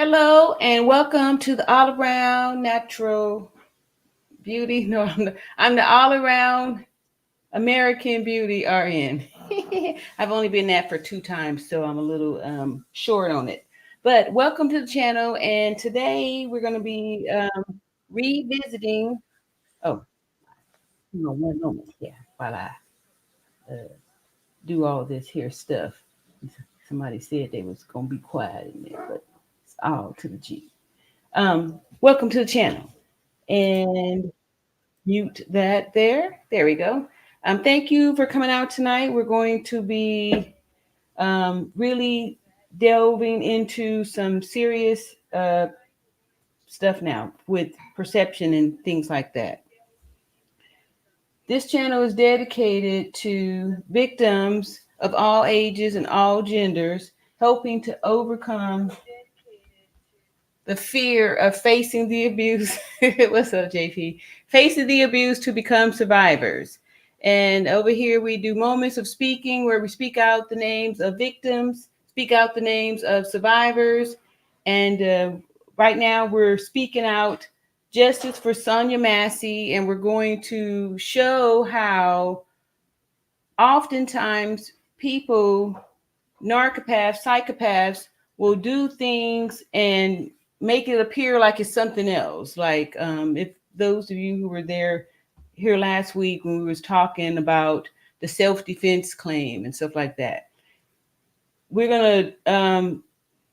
Hello and welcome to the All Around Natural Beauty. No, I'm the All Around American Beauty RN. I've only been that for 2 times, so I'm a little short on it. But welcome to the channel, and today we're going to be revisiting. Oh, hang on one moment. Yeah, while I uh, do all this here stuff. Somebody said they was going to be quiet in there, but it's all to the G. Welcome to the channel. And mute that there. There we go. Thank you for coming out tonight. We're going to be really delving into some serious stuff now with perception and things like that. This channel is dedicated to victims of all ages and all genders, helping to overcome the fear of facing the abuse. What's up, JP? Facing the abuse to become survivors. And over here, we do moments of speaking where we speak out the names of victims, speak out the names of survivors. And right now, we're speaking out justice for Sonya Massey, and we're going to show how oftentimes people, narcopaths, psychopaths, will do things and make it appear like it's something else. Like if those of you who were there here last week when we was talking about the self-defense claim and stuff like that, we're gonna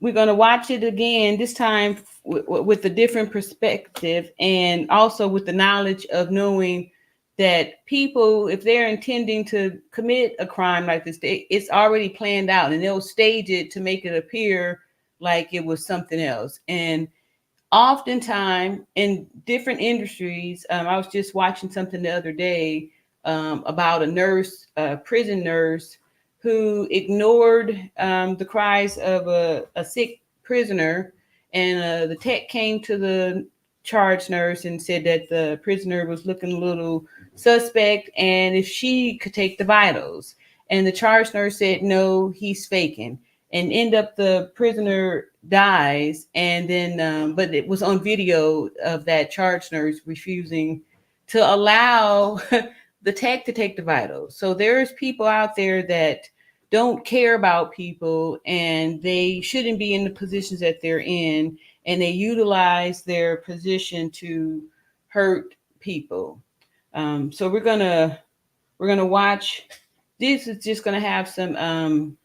watch it again this time with a different perspective, and also with the knowledge of knowing that people, if they're intending to commit a crime like this, it's already planned out, and they'll stage it to make it appear like it was something else. And oftentimes in different industries, I was just watching something the other day about a nurse, a prison nurse, who ignored the cries of a sick prisoner. And the tech came to the charge nurse and said that the prisoner was looking a little suspect and if she could take the vitals. And the charge nurse said, no, he's faking. And end up the prisoner dies. And then, but it was on video of that charge nurse refusing to allow the tech to take the vitals. So there's people out there that don't care about people, and they shouldn't be in the positions that they're in, and they utilize their position to hurt people. So we're gonna watch. This is just gonna have some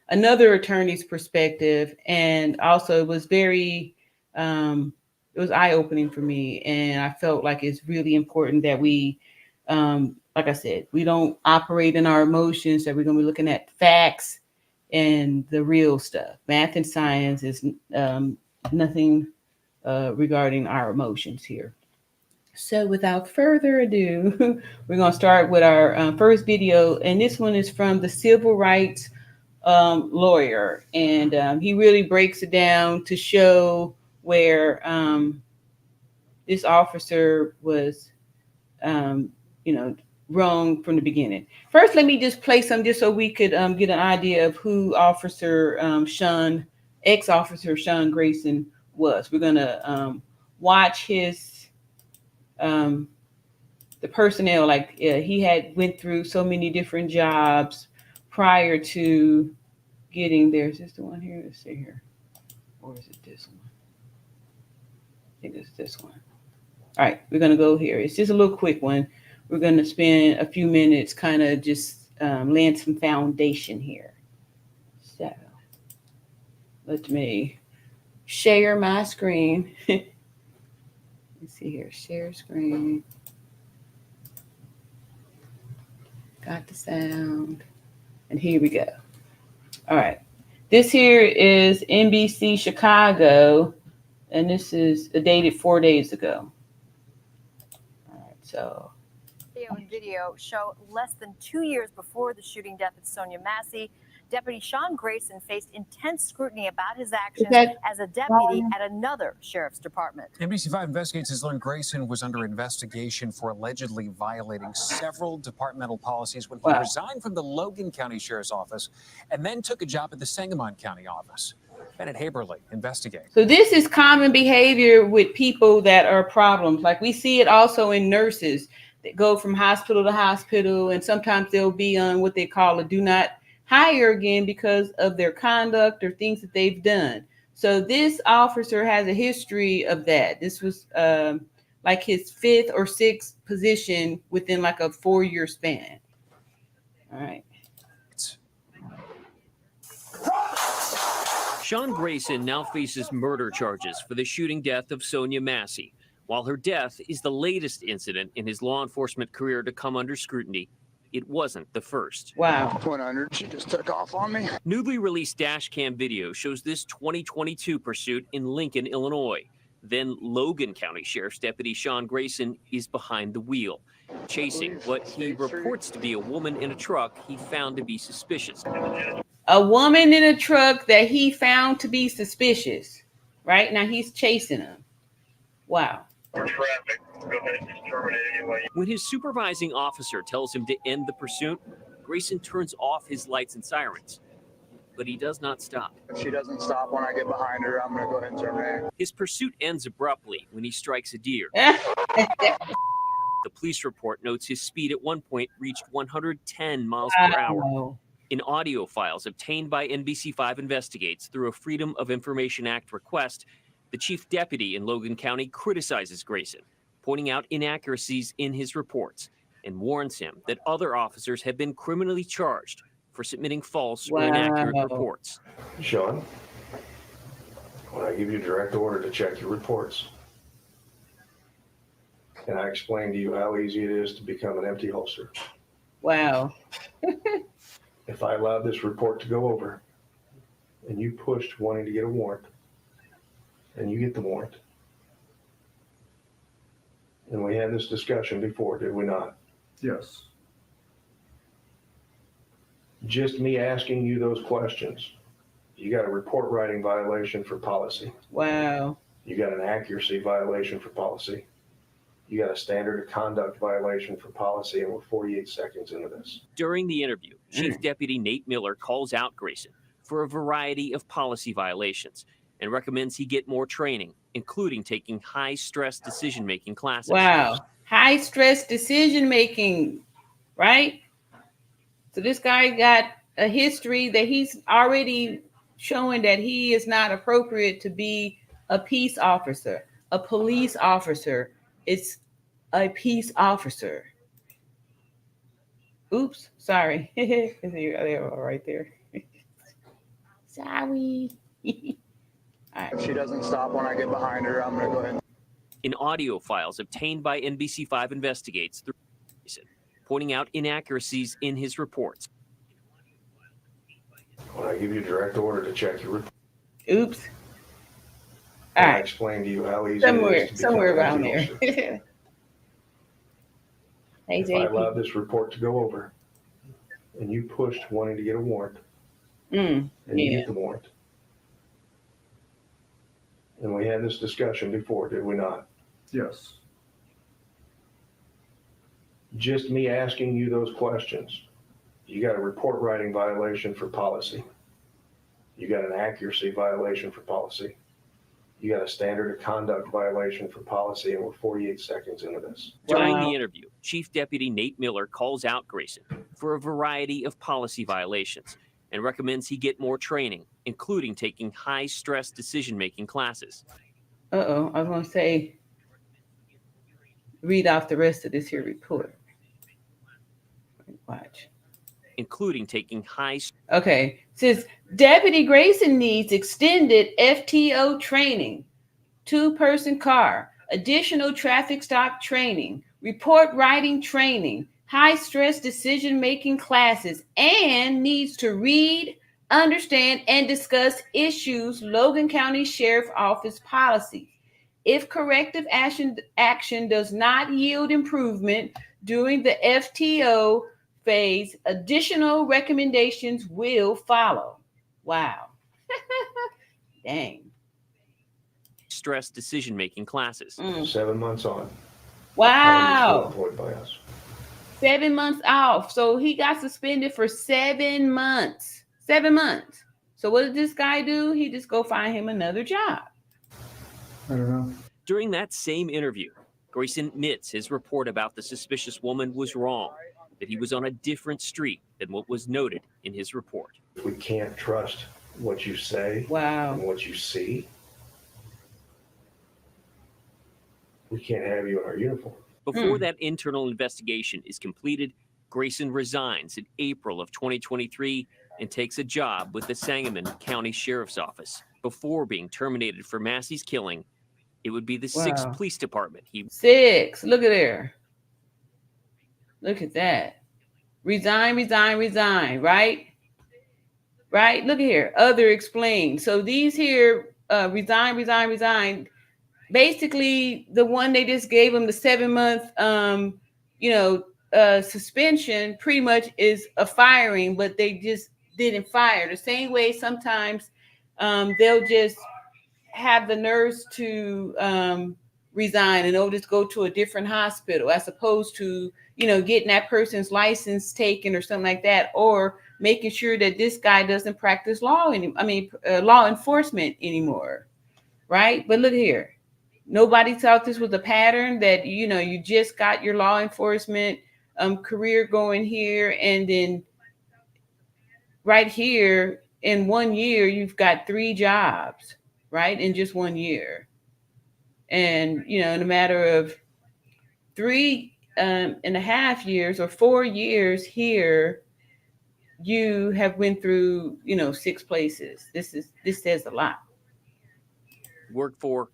another attorney's perspective, and also it was very it was eye-opening for me, and I felt like it's really important that we like I said, we don't operate in our emotions, that we're going to be looking at facts and the real stuff. Math and science is nothing regarding our emotions here. So without further ado, we're going to start with our first video. And this one is from the civil rights lawyer. And he really breaks it down to show where this officer was, wrong from the beginning. First, let me just play some just so we could get an idea of who Officer ex-officer Sean Grayson was. We're gonna watch his the personnel. Like he had went through so many different jobs prior to getting there. Is this the one here? Let's see here, or is it this one? I think it's this one. All right, we're gonna go here. It's just a little quick one. We're going to spend a few minutes kind of just laying some foundation here. So let me share my screen. Let's see here, share screen. Got the sound. And here we go. All right. This here is NBC Chicago, and this is dated 4 days ago. All right, so. Video show less than 2 years before the shooting death of Sonya Massey, Deputy Sean Grayson faced intense scrutiny about his actions as a deputy at another sheriff's department. NBC5 Investigates has learned Grayson was under investigation for allegedly violating several departmental policies when he resigned from the Logan County Sheriff's Office and then took a job at the Sangamon County office. Bennett Haberly investigates. So this is common behavior with people that are problems. Like we see it also in nurses that go from hospital to hospital, and sometimes they'll be on what they call a do not hire again because of their conduct or things that they've done. So this officer has a history of that. This was like his 5th or 6th position within like a 4-year span. All right. Sean Grayson now faces murder charges for the shooting death of Sonya Massey. While her death is the latest incident in his law enforcement career to come under scrutiny, it wasn't the first. Wow. 100, she just took off on me. Newly released dash cam video shows this 2022 pursuit in Lincoln, Illinois. Then Logan County Sheriff's Deputy Sean Grayson is behind the wheel, chasing what he reports to be a woman in a truck he found to be suspicious. A woman in a truck that he found to be suspicious. Right now he's chasing him. Wow. Traffic. Go ahead and just terminate anyway. When his supervising officer tells him to end the pursuit, Grayson turns off his lights and sirens. But he does not stop. If she doesn't stop when I get behind her, I'm going to go ahead and terminate. His pursuit ends abruptly when he strikes a deer. The police report notes his speed at one point reached 110 miles per hour. In audio files obtained by NBC5 Investigates through a Freedom of Information Act request, the chief deputy in Logan County criticizes Grayson, pointing out inaccuracies in his reports, and warns him that other officers have been criminally charged for submitting false or inaccurate reports. Sean, when I give you direct order to check your reports, and I explain to you how easy it is to become an empty holster. Wow. If I allowed this report to go over and you pushed wanting to get a warrant and you get the warrant, and we had this discussion before, did we not? Yes. Just me asking you those questions, you got a report writing violation for policy. Wow. You got an accuracy violation for policy. You got a standard of conduct violation for policy, and we're 48 seconds into this. During the interview, Chief Deputy Nate Miller calls out Grayson for a variety of policy violations and recommends he get more training, including taking high-stress decision-making classes. Wow. High-stress decision-making, right? So this guy got a history that he's already showing that he is not appropriate to be a peace officer, a police officer. It's a peace officer. Oops, sorry. They are right there. Sorry. All right. If she doesn't stop when I get behind her, I'm going to go ahead. In audio files obtained by NBC5 Investigates through Grayson, pointing out inaccuracies in his reports. When I give you direct order to check your report, Oops. All I right. explain to you how easy it is to Somewhere become around an empty there. holster. Hey, If I allowed this report to go over and you pushed wanting to get a warrant and you get the warrant, and we had this discussion before, did we not? Yes. Just me asking you those questions, you got a report writing violation for policy. You got an accuracy violation for policy. You got a standard of conduct violation for policy, and we're 48 seconds into this. During the interview, Chief Deputy Nate Miller calls out Grayson for a variety of policy violations and recommends he get more training, including taking high-stress decision-making classes. Uh-oh, I was going to say, read off the rest of this here report. Watch. Including taking high... Okay, it says, Deputy Grayson needs extended FTO training, 2-person car, additional traffic stop training, report writing training, high-stress decision-making classes, and needs to read, understand, and discuss issues Logan County Sheriff Office policy. If corrective action does not yield improvement during the FTO phase, additional recommendations will follow. Wow. Dang. Stress decision-making classes. 7 months on. Wow. Employed by us. 7 months off. So he got suspended for 7 months. 7 months. So what did this guy do? He just go find him another job. I don't know. During that same interview, Grayson admits his report about the suspicious woman was wrong, that he was on a different street than what was noted in his report. We can't trust what you say and what you see. We can't have you in our uniform. Before that internal investigation is completed, Grayson resigns in April of 2023 and takes a job with the Sangamon County Sheriff's Office. Before being terminated for Massey's killing, it would be the 6th Police Department. 6. Look at there. Look at that. Resign, right? Right? Look at here. Other explained. So these here, resign. Basically, the one they just gave him the 7-month, suspension pretty much is a firing, but they just didn't fire. The same way sometimes they'll just have the nurse to resign and they'll just go to a different hospital as opposed to, getting that person's license taken or something like that, or making sure that this guy doesn't practice law enforcement anymore. Right? But look here. Nobody thought this was a pattern that, you just got your law enforcement career going here. And then right here in 1 year, you've got 3 jobs, right? In just 1 year. And, in a matter of 3.5 years or 4 years here, you have went through, 6 places. This says a lot. Worked for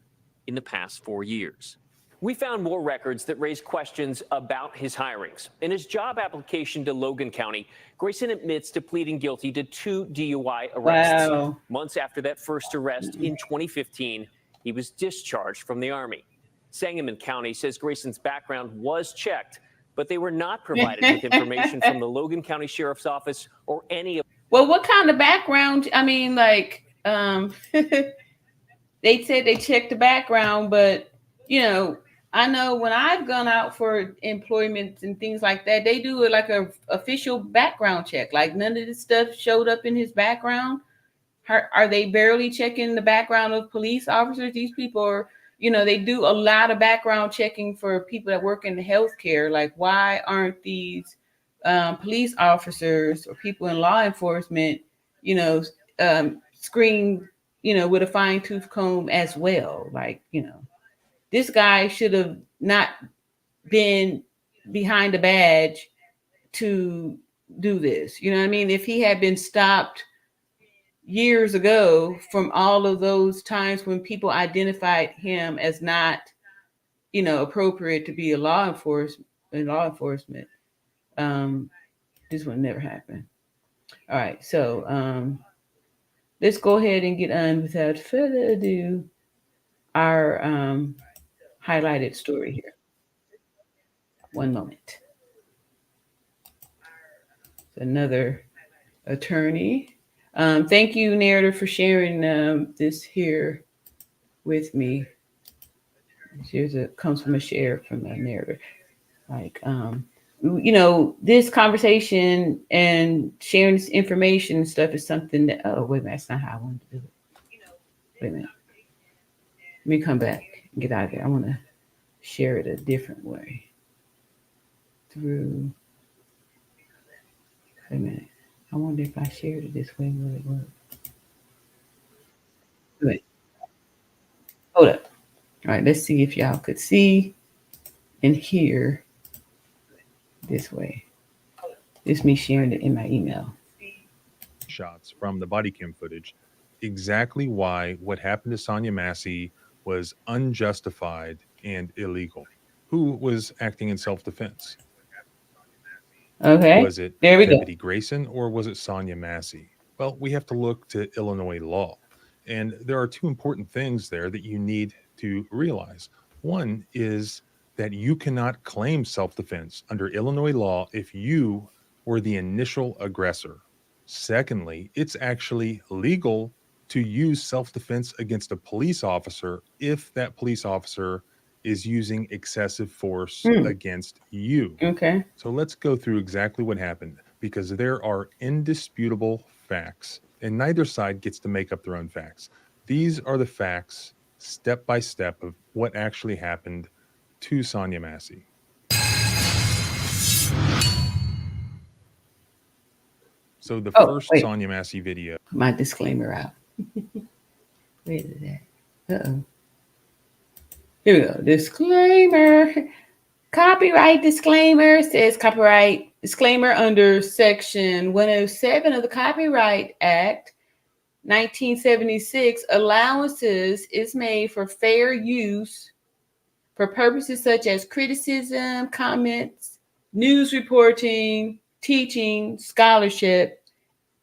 in the past 4 years. We found more records that raise questions about his hirings. In his job application to Logan County, Grayson admits to pleading guilty to 2 DUI arrests. Wow. Months after that first arrest in 2015, he was discharged from the Army. Sangamon County says Grayson's background was checked, but they were not provided with information from the Logan County Sheriff's Office or any of. Well, what kind of background? I mean, they said they checked the background, but, I know when I've gone out for employment and things like that, they do it like a official background check. Like none of this stuff showed up in his background. Are they barely checking the background of police officers? These people are, they do a lot of background checking for people that work in the healthcare. Like, why aren't these police officers or people in law enforcement, screened, with a fine tooth comb as well? Like, this guy should have not been behind a badge to do this. You know what I mean? If he had been stopped years ago from all of those times when people identified him as not, appropriate to be a law enforcement, this would never happen. All right. So let's go ahead and get on without further ado our highlighted story here. One moment. Another attorney. Thank you, narrator, for sharing this here with me. Comes from a share from a narrator. Like, this conversation and sharing this information and stuff is something that, oh, wait a minute, that's not how I wanted to do it. Wait a minute. Let me come back and get out of there. I want to share it a different way. Wait a minute. I wonder if I shared it this way, will it work? Wait. Hold up. All right, let's see if y'all could see and hear this way. This is me sharing it in my email. Shots from the body cam footage, exactly why what happened to Sonya Massey was unjustified and illegal. Who was acting in self-defense? Okay. Was it there we Deputy go. Grayson or was it Sonya Massey? Well, we have to look to Illinois law. And there are 2 important things there that you need to realize. One is that you cannot claim self-defense under Illinois law if you were the initial aggressor. Secondly, it's actually legal to use self-defense against a police officer if that police officer is using excessive force against you. Okay. So let's go through exactly what happened, because there are indisputable facts and neither side gets to make up their own facts. These are the facts, step by step, of what actually happened to Sonya Massey. So the first Sonya Massey video. Put my disclaimer out. Where is it at? Uh-oh. Here we go. Disclaimer. Copyright disclaimer says copyright disclaimer under Section 107 of the Copyright Act 1976. Allowances is made for fair use for purposes such as criticism, comments, news reporting, teaching, scholarship,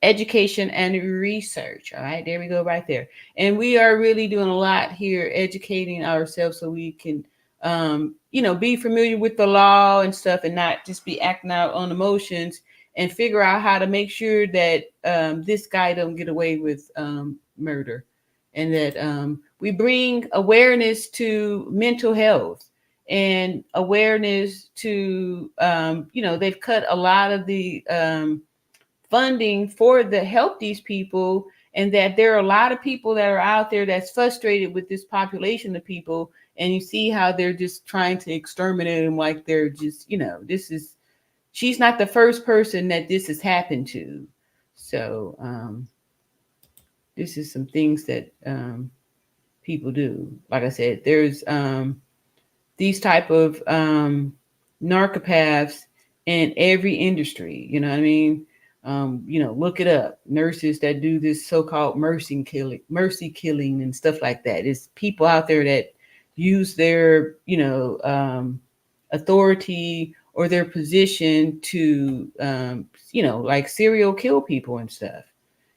education, and research. All right, there we go right there. And we are really doing a lot here, educating ourselves so we can, be familiar with the law and stuff and not just be acting out on emotions, and figure out how to make sure that this guy don't get away with murder, and that we bring awareness to mental health and awareness to, they've cut a lot of the funding for the help these people, and that there are a lot of people that are out there that's frustrated with this population of people, and you see how they're just trying to exterminate them, like they're just, she's not the first person that this has happened to. So this is some things that people do. Like I said, there's these type of narcopaths in every industry, you know what I mean? Look it up. Nurses that do this so-called mercy killing and stuff like that. It's people out there that use their, authority or their position to, like serial kill people and stuff.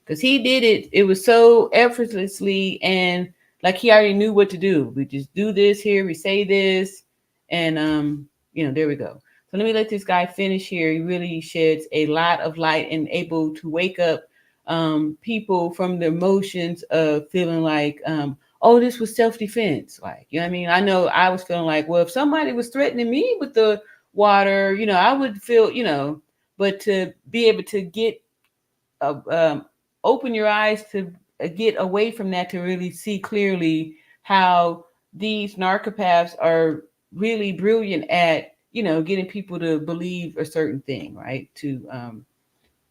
Because he did it. It was so effortlessly, and like he already knew what to do. We just do this here. We say this, and there we go. So let me let this guy finish here. He really sheds a lot of light and able to wake up people from the emotions of feeling like, this was self-defense. Like, you know what I mean? I know I was feeling like, well, if somebody was threatening me with the water, I would feel, but to be able to get, open your eyes to get away from that, to really see clearly how these narcopaths are really brilliant at, getting people to believe a certain thing, right? To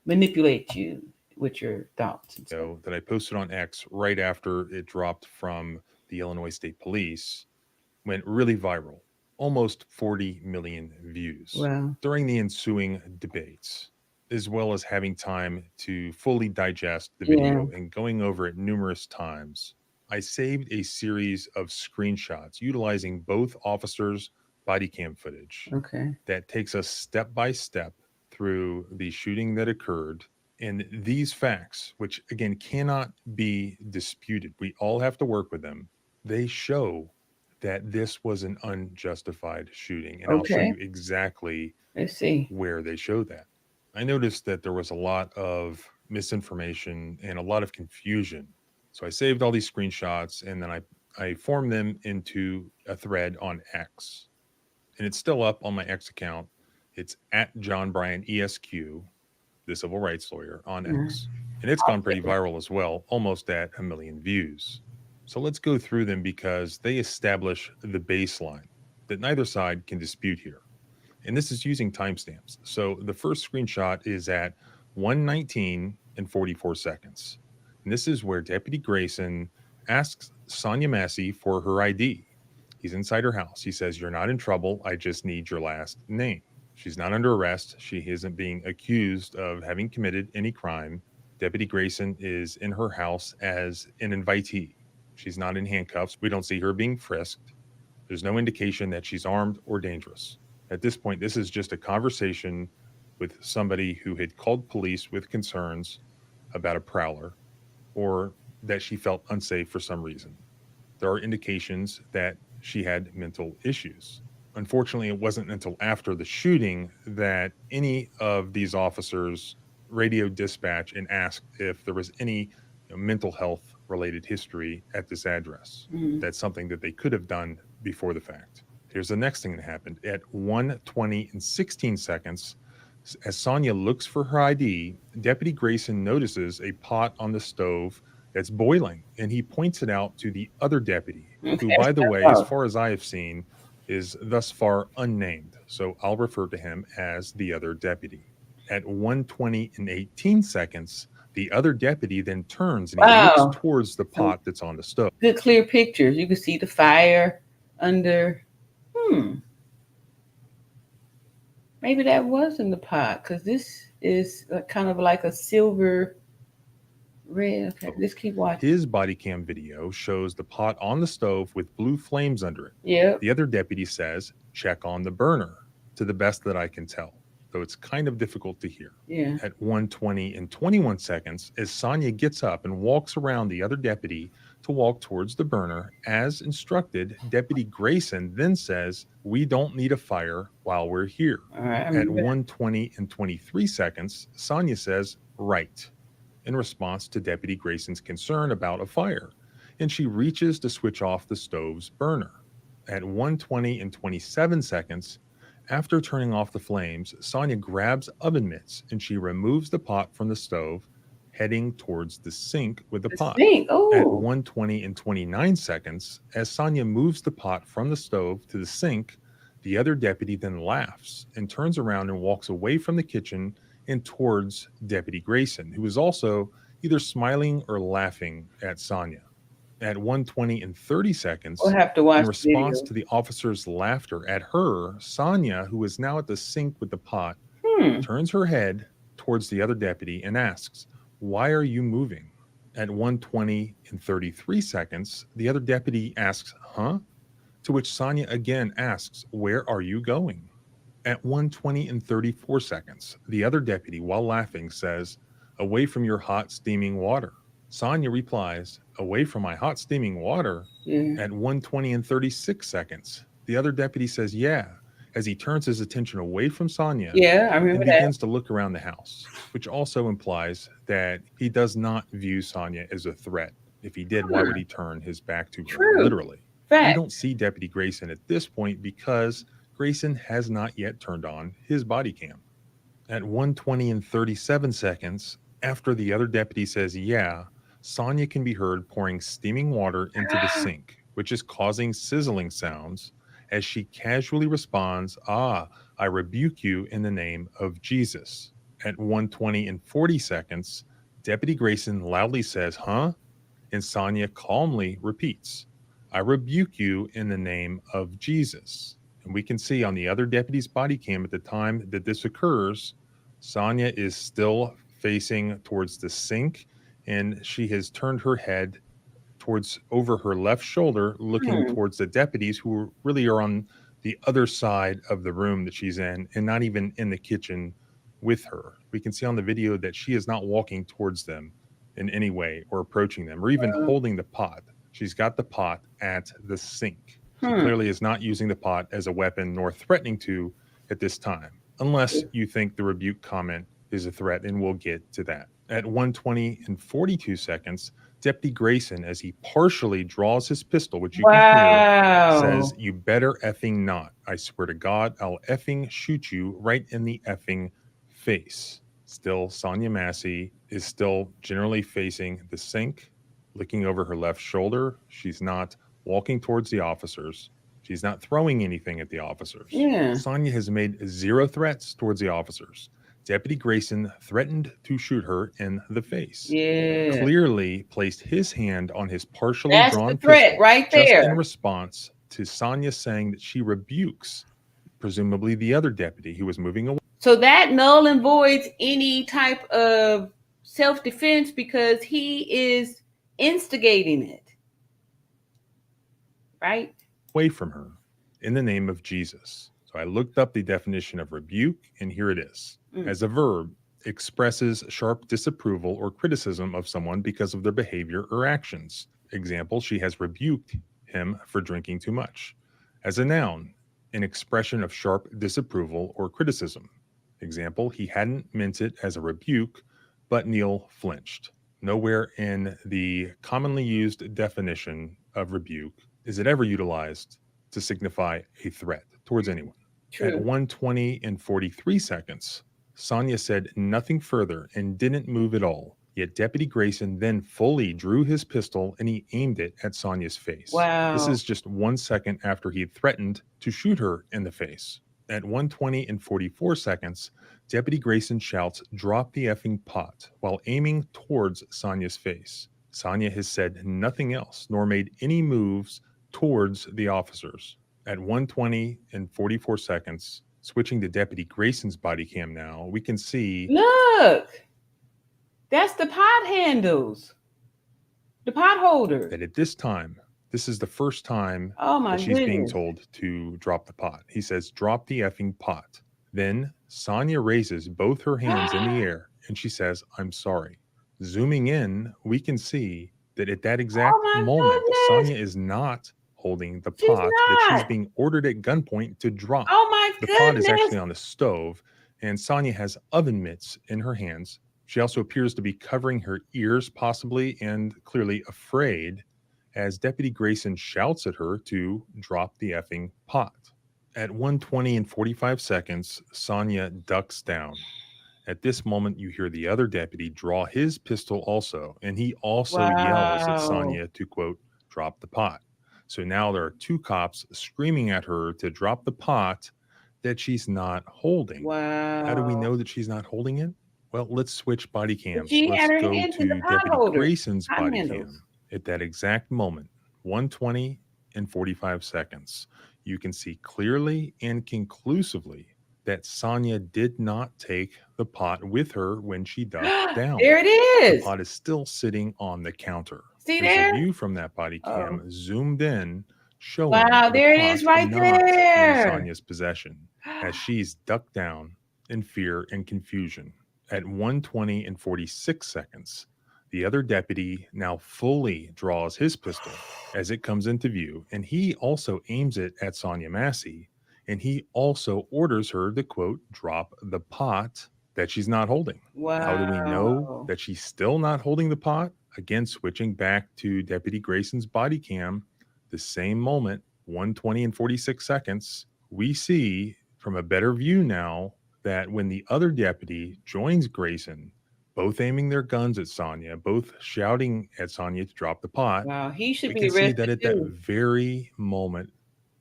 manipulate you with your thoughts. And stuff. That I posted on X right after it dropped from the Illinois State Police went really viral. Almost 40 million views. Wow. During the ensuing debates, as well as having time to fully digest the video and going over it numerous times, I saved a series of screenshots utilizing both officers' body cam footage. Okay. That takes us step by step through the shooting that occurred. And these facts, which again cannot be disputed, we all have to work with them. They show that this was an unjustified shooting. And I'll show you exactly where they show that. I noticed that there was a lot of misinformation and a lot of confusion. So I saved all these screenshots, and then I formed them into a thread on X. And it's still up on my X account. It's at John Bryan ESQ, the civil rights lawyer, on X. And it's gone pretty viral as well, almost at 1 million views. So let's go through them because they establish the baseline that neither side can dispute here. And this is using timestamps. So the first screenshot is at 1:19 and 44 seconds. And this is where Deputy Grayson asks Sonya Massey for her ID. He's inside her house. He says, "You're not in trouble. I just need your last name." She's not under arrest. She isn't being accused of having committed any crime. Deputy Grayson is in her house as an invitee. She's not in handcuffs. We don't see her being frisked. There's no indication that she's armed or dangerous. At this point, this is just a conversation with somebody who had called police with concerns about a prowler, or that she felt unsafe for some reason. There are indications that she had mental issues. Unfortunately, it wasn't until after the shooting that any of these officers radioed dispatch and asked if there was any mental health related history at this address. That's something that they could have done before the fact. Here's the next thing that happened. At 1:20 and 16 seconds, As Sonya looks for her ID, Deputy Grayson notices a pot on the stove that's boiling, and he points it out to the other deputy, who, by the way, as far as I have seen, is thus far unnamed. So I'll refer to him as the other deputy. At 1:20 and 18 seconds, the other deputy then turns and he looks towards the pot that's on the stove. Good clear pictures. You can see the fire under. Maybe that was in the pot, because this is kind of like a silver red. Okay, let's keep watching. His body cam video shows the pot on the stove with blue flames under it. Yeah. The other deputy says, check on the burner, to the best that I can tell, though it's kind of difficult to hear. Yeah. At 1:20 and 21 seconds, as Sonya gets up and walks around the other deputy to walk towards the burner, as instructed, Deputy Grayson then says, we don't need a fire while we're here. At 1:20 and 23 seconds, Sonya says, right, in response to Deputy Grayson's concern about a fire, and she reaches to switch off the stove's burner. At 1:20 and 27 seconds, after turning off the flames, Sonya grabs oven mitts and she removes the pot from the stove, heading towards the sink with the pot. At 1:20 and 29 seconds, as Sonya moves the pot from the stove to the sink, the other deputy then laughs and turns around and walks away from the kitchen and towards Deputy Grayson, who is also either smiling or laughing at Sonya. At 1:20 and 30 seconds, We'll have to watch in response to the officer's laughter at her, Sonya, who is now at the sink with the pot, turns her head towards the other deputy and asks, why are you moving? At 1:20 and 33 seconds, the other deputy asks, huh? To which Sonya again asks, where are you going? At 1:20 and 34 seconds, the other deputy, while laughing, says, away from your hot steaming water. Sonya replies, away from my hot steaming water? At 1:20 and 36 seconds, the other deputy says, yeah, as he turns his attention away from Sonya and begins to look around the house, which also implies that he does not view Sonya as a threat. If he did, why would he turn his back to her, literally? We don't see Deputy Grayson at this point because Grayson has not yet turned on his body cam. At 1:20 and 37 seconds, after the other deputy says, yeah, Sonya can be heard pouring steaming water into the sink, which is causing sizzling sounds, as she casually responds, I rebuke you in the name of Jesus. At 1:20 and 40 seconds, Deputy Grayson loudly says, huh? And Sonya calmly repeats, I rebuke you in the name of Jesus. And we can see on the other deputy's body cam at the time that this occurs, Sonya is still facing towards the sink, and she has turned her head towards over her left shoulder, looking towards the deputies who really are on the other side of the room that she's in and not even in the kitchen with her. We can see on the video that she is not walking towards them in any way or approaching them or even holding the pot. She's got the pot at the sink. She clearly is not using the pot as a weapon nor threatening to at this time, unless you think the rebuke comment is a threat, and we'll get to that. At 1:20 and 42 seconds, Deputy Grayson, as he partially draws his pistol, which you can hear, says, you better effing not. I swear to God, I'll effing shoot you right in the effing face. Still, Sonya Massey is still generally facing the sink, looking over her left shoulder. She's not walking towards the officers. She's not throwing anything at the officers. Sonya has made zero threats towards the officers. Deputy Grayson threatened to shoot her in the face. Clearly placed his hand on his partially drawn the threat pistol right there. just in response to Sonya saying that she rebukes, presumably the other deputy who was moving away. So that null and voids any type of self-defense because he is instigating it. Right? Away from her in the name of Jesus. So I looked up the definition of rebuke, and here it is. As a verb, expresses sharp disapproval or criticism of someone because of their behavior or actions. Example, she has rebuked him for drinking too much. As a noun, an expression of sharp disapproval or criticism. Example, he hadn't meant it as a rebuke, but Neil flinched. Nowhere in the commonly used definition of rebuke is it ever utilized to signify a threat towards anyone. At 1:20 and 43 seconds, Sonya said nothing further and didn't move at all. Yet Deputy Grayson then fully drew his pistol and he aimed it at Sonya's face. Wow. This is just 1 second after he threatened to shoot her in the face. At 1:20 and 44 seconds, Deputy Grayson shouts, "Drop the effing pot," while aiming towards Sonya's face. Sonya has said nothing else, nor made any moves towards the officers. At 1:20 and 44 seconds, switching to Deputy Grayson's body cam now, we can see... Look! That's the pot handles. The pot holder. That at this time, this is the first time that she's being told to drop the pot. He says, "Drop the effing pot." Then Sonya raises both her hands in the air and she says, "I'm sorry." Zooming in, we can see that at that exact moment, Sonya is not holding the pot that she's being ordered at gunpoint to drop. The pot is actually on the stove, and Sonya has oven mitts in her hands. She also appears to be covering her ears, possibly, and clearly afraid, as Deputy Grayson shouts at her to drop the effing pot. At 1:20 and 45 seconds, Sonya ducks down. At this moment, you hear the other deputy draw his pistol also, and he also yells at Sonya to, quote, "drop the pot." So now there are two cops screaming at her to drop the pot that she's not holding. Wow. How do we know that she's not holding it? Well, let's switch body cams. She Let's had her go hands to in the pot Deputy holder. Grayson's Pot body handles. cam. At that exact moment, 1:20 and 45 seconds, you can see clearly and conclusively that Sonya did not take the pot with her when she ducked down. There it is. The pot is still sitting on the counter. See There's there? a view from that body cam zoomed in, showing Wow, the there it pot is right not there. in Sonya's possession, as she's ducked down in fear and confusion. At 1:20 and 46 seconds, the other deputy now fully draws his pistol as it comes into view, and he also aims it at Sonya Massey, and he also orders her to, quote, "drop the pot that she's not holding." Wow. How do we know that she's still not holding the pot? Again, switching back to Deputy Grayson's body cam, the same moment, 1:20 and 46 seconds, we see from a better view now that when the other deputy joins Grayson, both aiming their guns at Sonya, both shouting at Sonya to drop the pot, Wow, he should we be can see arrested that at that too. very moment,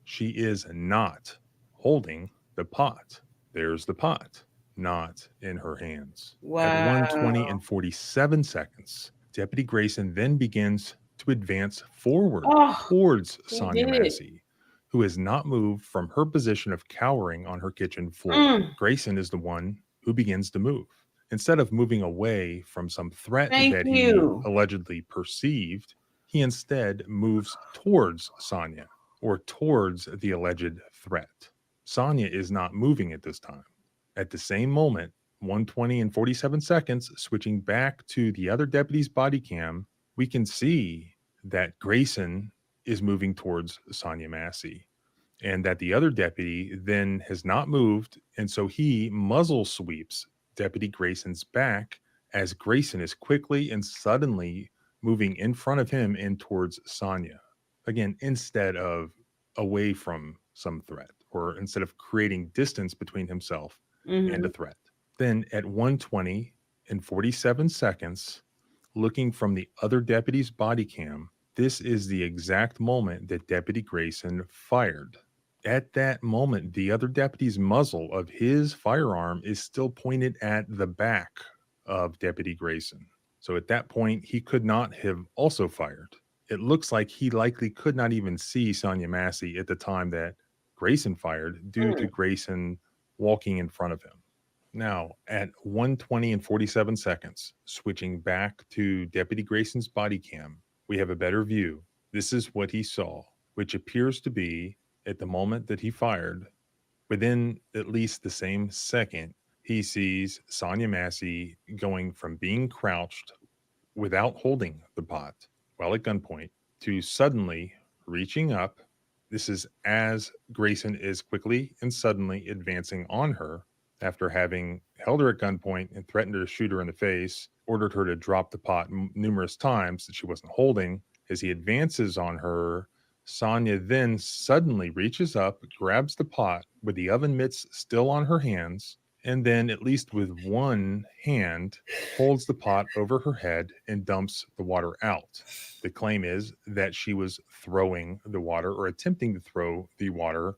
she is not holding the pot. There's the pot, not in her hands. Wow. At 1:20 and 47 seconds, Deputy Grayson then begins to advance forward towards Sonya Massey, who has not moved from her position of cowering on her kitchen floor. Grayson is the one who begins to move. Instead of moving away from some threat that he allegedly perceived, he instead moves towards Sonya, or towards the alleged threat. Sonya is not moving at this time. At the same moment, 1:20 and 47 seconds, switching back to the other deputy's body cam, we can see that Grayson is moving towards Sonya Massey, and that the other deputy then has not moved, and so he muzzle sweeps Deputy Grayson's back as Grayson is quickly and suddenly moving in front of him and towards Sonya. Again, instead of away from some threat, or instead of creating distance between himself and a threat. Then at 1:20 and 47 seconds, looking from the other deputy's body cam, this is the exact moment that Deputy Grayson fired. At that moment, the other deputy's muzzle of his firearm is still pointed at the back of Deputy Grayson. So at that point, he could not have also fired. It looks like he likely could not even see Sonya Massey at the time that Grayson fired, due to Grayson walking in front of him. Now, at 1:20 and 47 seconds, switching back to Deputy Grayson's body cam, we have a better view. This is what he saw, which appears to be, at the moment that he fired, within at least the same second, he sees Sonya Massey going from being crouched without holding the pot while at gunpoint to suddenly reaching up. This is as Grayson is quickly and suddenly advancing on her after having held her at gunpoint and threatened to shoot her in the face, ordered her to drop the pot numerous times that she wasn't holding. As he advances on her, Sonya then suddenly reaches up, grabs the pot with the oven mitts still on her hands, and then, at least with one hand, holds the pot over her head and dumps the water out. The claim is that she was throwing the water or attempting to throw the water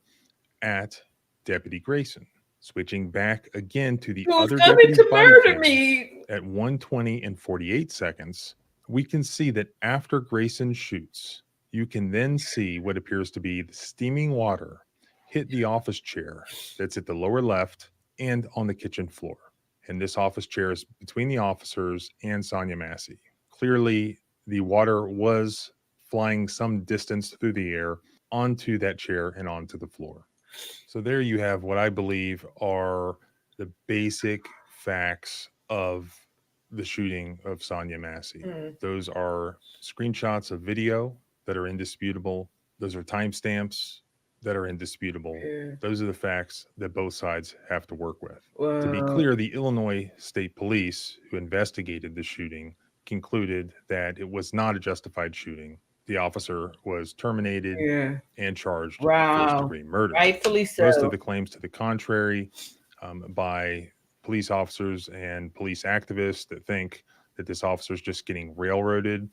at Deputy Grayson. Switching back again to the Who's other coming deputy's to body murder cam me? at 1:20 and 48 seconds, we can see that after Grayson shoots, you can then see what appears to be the steaming water hit the office chair that's at the lower left and on the kitchen floor. And this office chair is between the officers and Sonya Massey. Clearly, the water was flying some distance through the air onto that chair and onto the floor. So there you have what I believe are the basic facts of the shooting of Sonya Massey. Those are screenshots of video that are indisputable. Those are timestamps that are indisputable. Those are the facts that both sides have to work with. To be clear, the Illinois State Police, who investigated the shooting, concluded that it was not a justified shooting. The officer was terminated and charged with first-degree murder. Rightfully so. Most of the claims to the contrary by police officers and police activists that think that this officer is just getting railroaded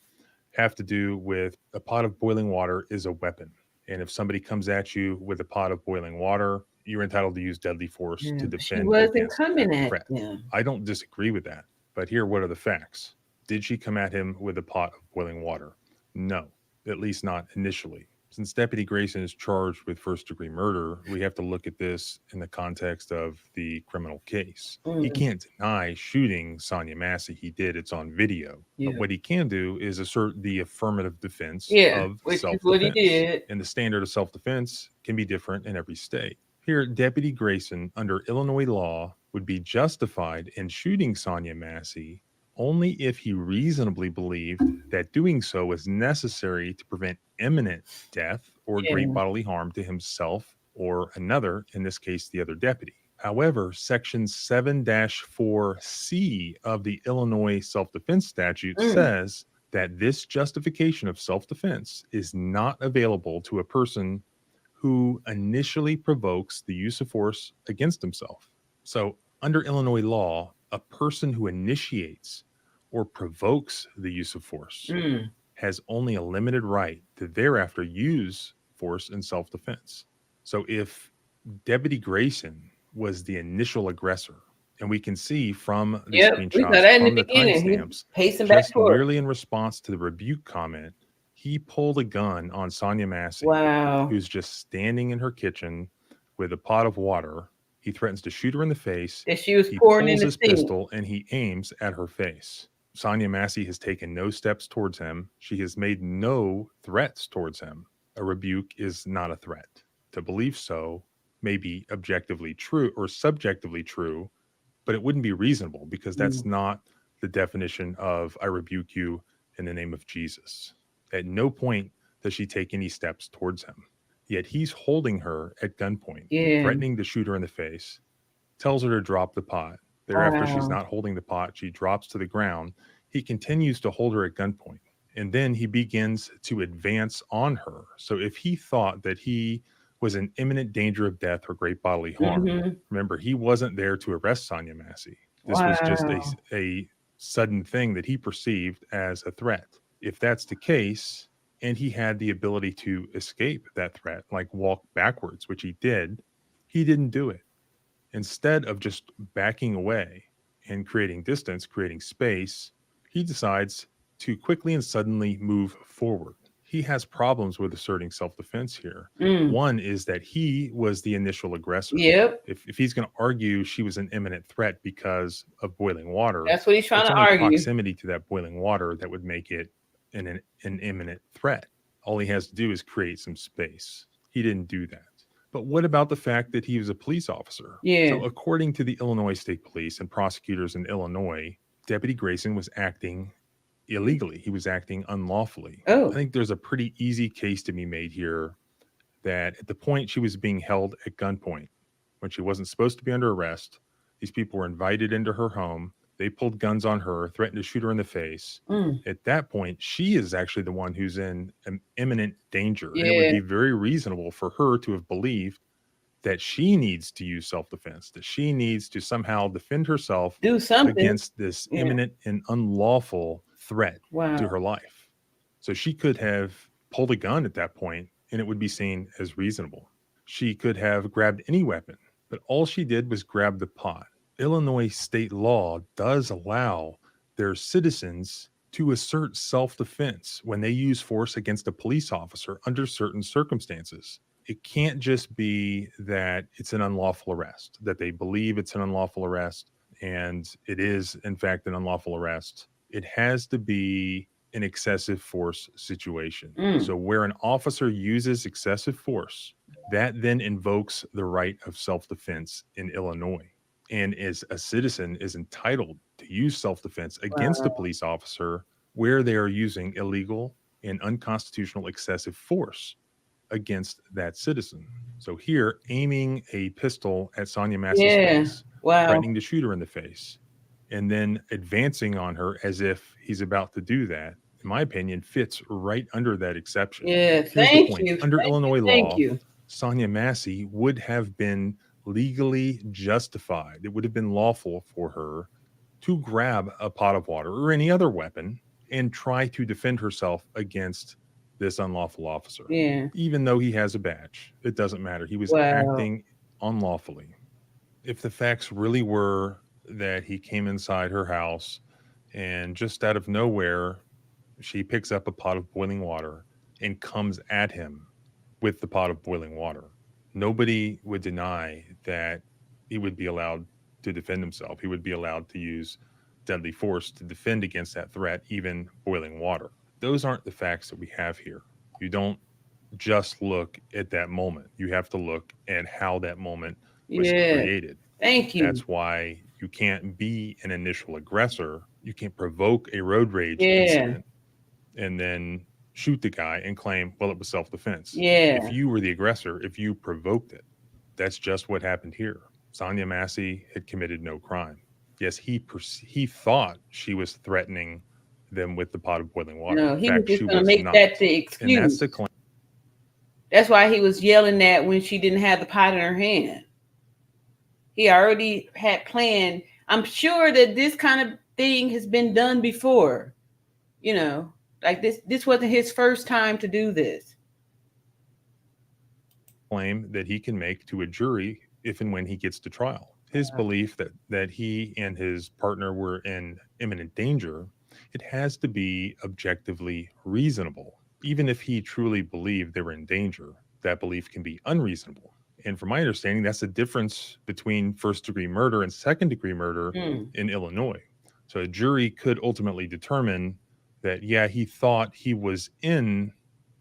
have to do with a pot of boiling water is a weapon. And if somebody comes at you with a pot of boiling water, you're entitled to use deadly force to defend. She wasn't against coming that at threat. them. I don't disagree with that. But here, what are the facts? Did she come at him with a pot of boiling water? No, at least not initially. Since Deputy Grayson is charged with first-degree murder, we have to look at this in the context of the criminal case. He can't deny shooting Sonya Massey. He did. It's on video. But what he can do is assert the affirmative defense of which self-defense. is what he did. And the standard of self-defense can be different in every state. Here, Deputy Grayson, under Illinois law, would be justified in shooting Sonya Massey only if he reasonably believed that doing so was necessary to prevent imminent death or great bodily harm to himself or another, in this case, the other deputy. However, Section 7-4C of the Illinois self-defense statute says that this justification of self-defense is not available to a person who initially provokes the use of force against himself. So, under Illinois law, a person who initiates or provokes the use of force has only a limited right to thereafter use force in self-defense. So if Deputy Grayson was the initial aggressor, and we can see from the screenshots from the timestamps, just merely in response to the rebuke comment, he pulled a gun on Sonya Massey, who's just standing in her kitchen with a pot of water. He threatens to shoot her in the face. She was pouring in his pistol and he aims at her face. Sonya Massey has taken no steps towards him. She has made no threats towards him. A rebuke is not a threat. To believe so may be objectively true or subjectively true, but it wouldn't be reasonable because that's not the definition of I rebuke you in the name of Jesus. At no point does she take any steps towards him. Yet he's holding her at gunpoint, threatening to shoot her in the face, tells her to drop the pot. Thereafter, she's not holding the pot. She drops to the ground. He continues to hold her at gunpoint. And then he begins to advance on her. So if he thought that he was in imminent danger of death or great bodily harm, remember, he wasn't there to arrest Sonya Massey. This was just a sudden thing that he perceived as a threat. If that's the case, and he had the ability to escape that threat, like walk backwards, which he didn't do it. Instead of just backing away and creating distance, creating space, he decides to quickly and suddenly move forward. He has problems with asserting self-defense here. One is that he was the initial aggressor. If he's going to argue she was an imminent threat because of boiling water, that's what he's trying to argue. Proximity to that boiling water that would make it an imminent threat. All he has to do is create some space. He didn't do that. But what about the fact that he was a police officer? So according to the Illinois State Police and prosecutors in Illinois, Deputy Grayson was acting illegally. He was acting unlawfully. I think there's a pretty easy case to be made here that at the point she was being held at gunpoint, when she wasn't supposed to be under arrest, these people were invited into her home. They pulled guns on her, threatened to shoot her in the face. At that point, she is actually the one who's in imminent danger. And it would be very reasonable for her to have believed that she needs to use self-defense, that she needs to somehow defend herself Do something against this imminent and unlawful threat Wow. to her life. So she could have pulled a gun at that point and it would be seen as reasonable. She could have grabbed any weapon, but all she did was grab the pot. Illinois state law does allow their citizens to assert self-defense when they use force against a police officer under certain circumstances. It can't just be that it's an unlawful arrest, that they believe it's an unlawful arrest, and it is, in fact, an unlawful arrest. It has to be an excessive force situation. So where an officer uses excessive force, that then invokes the right of self-defense in Illinois. And as a citizen is entitled to use self-defense against a police officer where they are using illegal and unconstitutional excessive force against that citizen. So here, aiming a pistol at Sonya Massey's face, threatening to shoot her in the face, and then advancing on her as if he's about to do that, in my opinion, fits right under that exception. Yeah, thank you. Under Illinois law, you. Sonya Massey would have been legally justified. It would have been lawful for her to grab a pot of water or any other weapon and try to defend herself against this unlawful officer. Yeah. Even though he has a badge, it doesn't matter. He was acting unlawfully. If the facts really were that he came inside her house and just out of nowhere, she picks up a pot of boiling water and comes at him with the pot of boiling water, nobody would deny that he would be allowed to defend himself. He would be allowed to use deadly force to defend against that threat, even boiling water. Those aren't the facts that we have here. You don't just look at that moment. You have to look at how that moment was created. Thank you. That's why you can't be an initial aggressor. You can't provoke a road rage incident and then shoot the guy and claim, well, it was self-defense. If you were the aggressor, if you provoked it, that's just what happened here. Sonya Massey had committed no crime. Yes, he thought she was threatening them with the pot of boiling water. No, he was just going to make not. that the excuse. And that's the claim. That's why he was yelling that when she didn't have the pot in her hand. He already had planned. I'm sure that this kind of thing has been done before. You know, like this wasn't his first time to do this. Claim that he can make to a jury if and when he gets to trial. His belief that he and his partner were in imminent danger, it has to be objectively reasonable. Even if he truly believed they were in danger, that belief can be unreasonable. And from my understanding, that's the difference between first-degree murder and second-degree murder in Illinois. So a jury could ultimately determine that, yeah, he thought he was in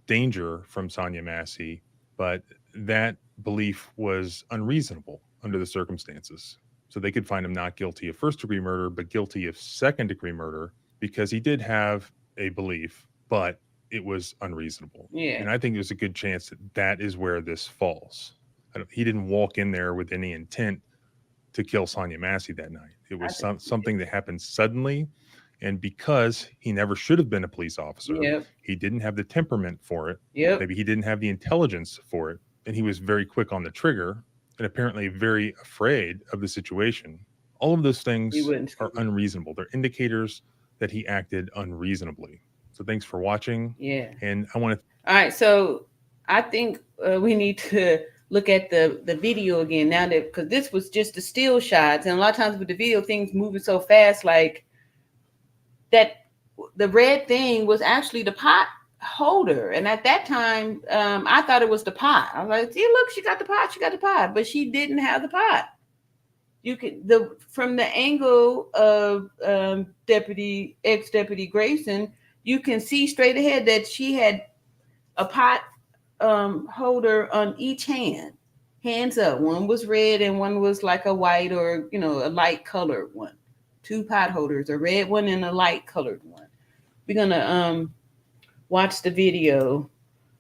danger from Sonya Massey, but that belief was unreasonable under the circumstances. So they could find him not guilty of first-degree murder, but guilty of second-degree murder because he did have a belief, but it was unreasonable. And I think there's a good chance that that is where this falls. He didn't walk in there with any intent to kill Sonya Massey that night. It was something that happened suddenly. And because he never should have been a police officer, he didn't have the temperament for it. Maybe he didn't have the intelligence for it. And he was very quick on the trigger and apparently very afraid of the situation. All of those things are unreasonable. They're indicators that he acted unreasonably. So thanks for watching. And I want to. All right. So I think we need to look at the video again now, that because this was just the still shots. And a lot of times with the video, things moving so fast, like that the red thing was actually the pot holder. And at that time, I thought it was the pot. I was like, see, look, she got the pot, but she didn't have the pot. You could from the angle of ex-deputy Grayson, you can see straight ahead that she had a pot holder on each hand, hands up. One was red and one was like a white or, a light colored one. Two pot holders, a red one and a light colored one. We're going to watch the video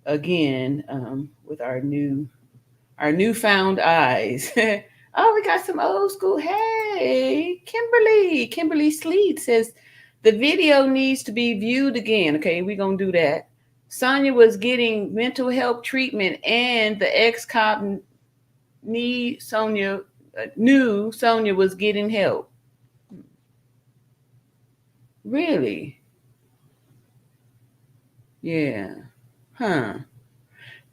again with our newfound eyes. Oh, we got some old school. Hey, Kimberly Sleet says the video needs to be viewed again. Okay, we're going to do that. Sonya was getting mental health treatment and the ex-cop knew Sonya was getting help. Really? Yeah. Huh.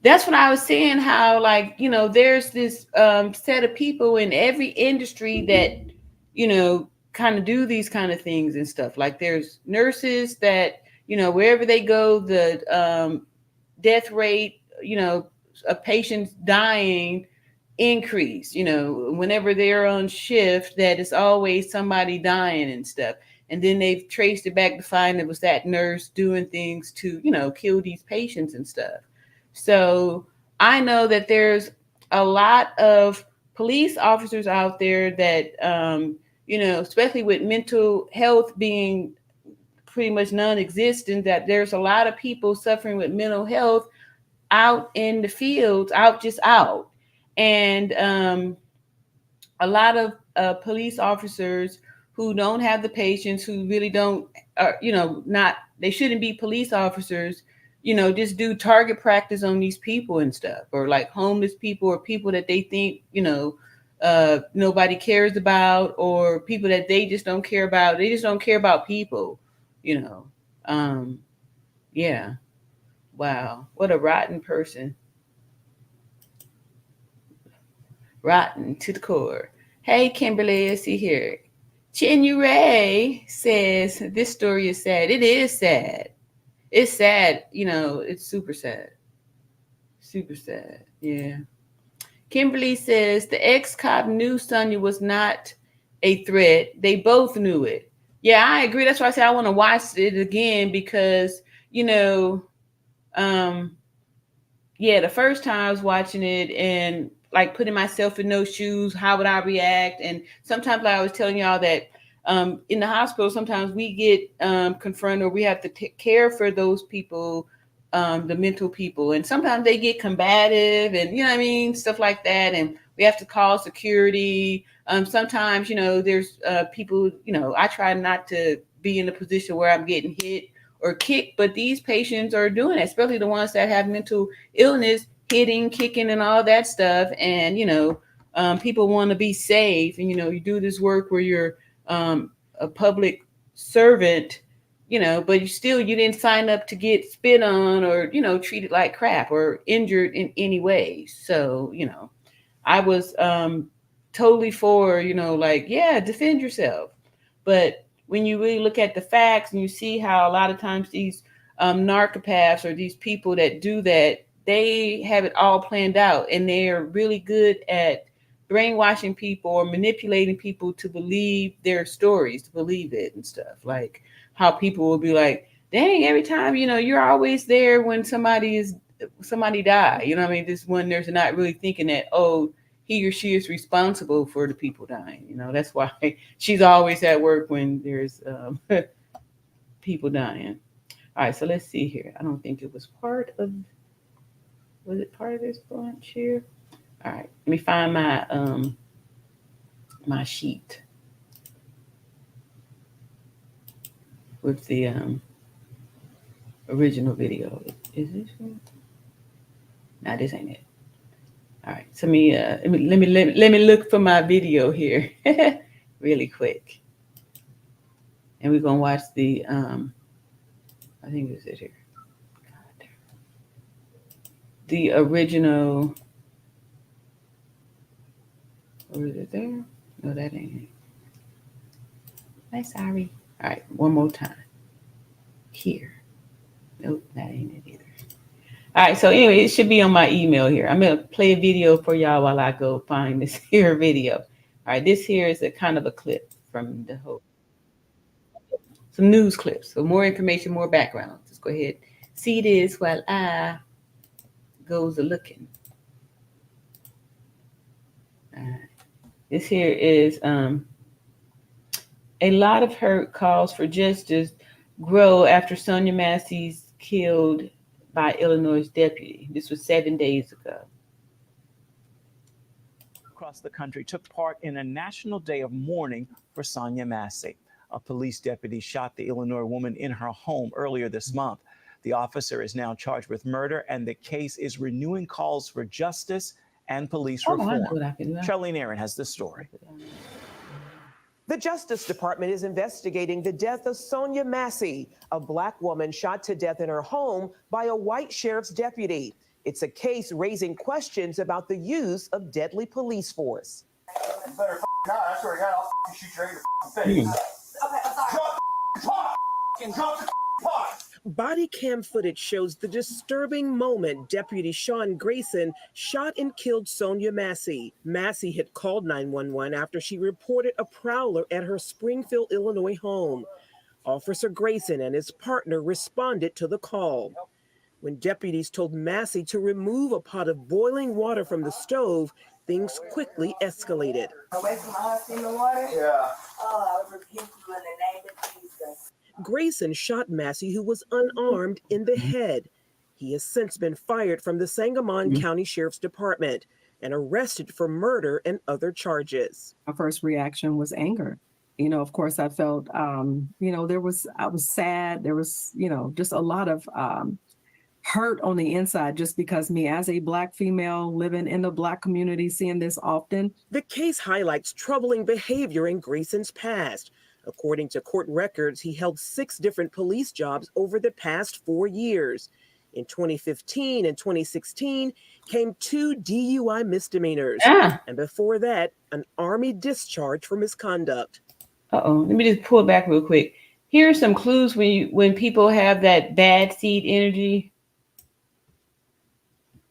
That's what I was saying, how, like, there's this set of people in every industry that, kind of do these kind of things and stuff. Like, there's nurses that, wherever they go, the death rate, of patients dying increase, whenever they're on shift, that it's always somebody dying and stuff. And then they've traced it back to find it was that nurse doing things to, kill these patients and stuff. So I know that there's a lot of police officers out there that, especially with mental health being pretty much non-existent, that there's a lot of people suffering with mental health out in the fields, out. And a lot of police officers who don't have the patience, who really don't, they shouldn't be police officers, just do target practice on these people and stuff, or like homeless people, or people that they think, nobody cares about, or people that they just don't care about. They just don't care about people, yeah. Wow. What a rotten person. Rotten to the core. Hey, Kimberly, I see here. Chinyu Ray says, this story is sad. It is sad. It's sad. It's super sad. Super sad. Yeah. Kimberly says, the ex-cop knew Sonya was not a threat. They both knew it. Yeah, I agree. That's why I said I want to watch it again, because, the first time I was watching it and like putting myself in those shoes, how would I react? And sometimes, like I was telling y'all, that in the hospital, sometimes we get confronted, or we have to care for those people, the mental people. And sometimes they get combative and, stuff like that. And we have to call security. Sometimes, there's people, I try not to be in a position where I'm getting hit or kicked, but these patients are doing it, especially the ones that have mental illness, hitting, kicking, and all that stuff. And, people want to be safe. And, you do this work where you're a public servant, but you didn't sign up to get spit on or, treated like crap or injured in any way. So, I was totally for, defend yourself. But when you really look at the facts and you see how a lot of times these narcopaths, or these people that do that, they have it all planned out, and they are really good at brainwashing people or manipulating people to believe their stories, to believe it and stuff. Like how people will be like, dang, every time, you're always there when somebody die. This one nurse is not really thinking that, oh, he or she is responsible for the people dying. That's why she's always at work when there's people dying. All right, so let's see here. I don't think it was part of this bunch here? All right, let me find my my sheet with the original video. Is this one? No, this ain't it. All right, so let me look for my video here really quick, and we're gonna watch the I think this is it here. The original. Or is it there? No, that ain't it. I'm sorry. All right, one more time. Here. Nope, that ain't it either. All right, so anyway, it should be on my email here. I'm going to play a video for y'all while I go find this here video. All right, this here is a kind of a clip from the whole, some news clips. So more information, more background. Let's go ahead, see this while I goes a looking. All right. This here is a lot of hurt calls for justice grow after Sonya Massey's killed by Illinois deputy. This was 7 days ago. Across the country took part in a national day of mourning for Sonya Massey. A police deputy shot the Illinois woman in her home earlier this month. The officer is now charged with murder, and the case is renewing calls for justice and police I reform. know what I can do. Charlene Aaron has the story. The Justice Department is investigating the death of Sonya Massey, a Black woman shot to death in her home by a white sheriff's deputy. It's a case raising questions about the use of deadly police force. You better not. I swear to God, I'll shoot you right in your face. Okay, I'm sorry. Drop the pot! Drop the pot! Body cam footage shows the disturbing moment Deputy Sean Grayson shot and killed Sonya Massey. Massey had called 911 after she reported a prowler at her Springfield, Illinois home. Officer Grayson and his partner responded to the call. When deputies told Massey to remove a pot of boiling water from the stove, things quickly escalated. Away from us in the water? Yeah. Oh, I rebuke you in the name of Jesus. Grayson shot Massey, who was unarmed, in the head. He has since been fired from the Sangamon County Sheriff's Department and arrested for murder and other charges. My first reaction was anger. You know, of course, I felt, I was sad. There was, just a lot of hurt on the inside, just because me as a Black female living in the Black community, seeing this often. The case highlights troubling behavior in Grayson's past. According to court records, he held 6 different police jobs over the past 4 years. In 2015 and 2016 came 2 DUI misdemeanors. And before that, an Army discharge for misconduct. Let me just pull it back real quick. Here are some clues when people have that bad seed energy.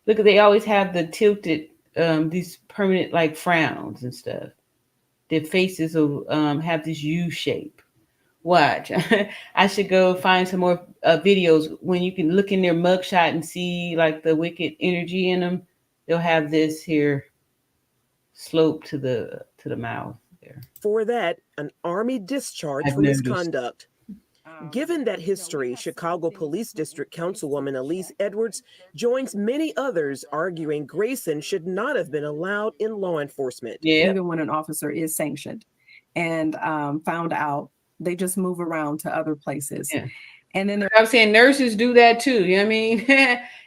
Look, they always have the tilted, these permanent like frowns and stuff. Their faces will have this U shape. Watch. I should go find some more videos when you can look in their mugshot and see like the wicked energy in them. They'll have this here slope to the mouth there. For that, an Army discharge for misconduct. Given that history, Chicago Police District Councilwoman Elise Edwards joins many others arguing Grayson should not have been allowed in law enforcement. Even when an officer is sanctioned and found out, they just move around to other places. And then I'm saying nurses do that too. You know what I mean?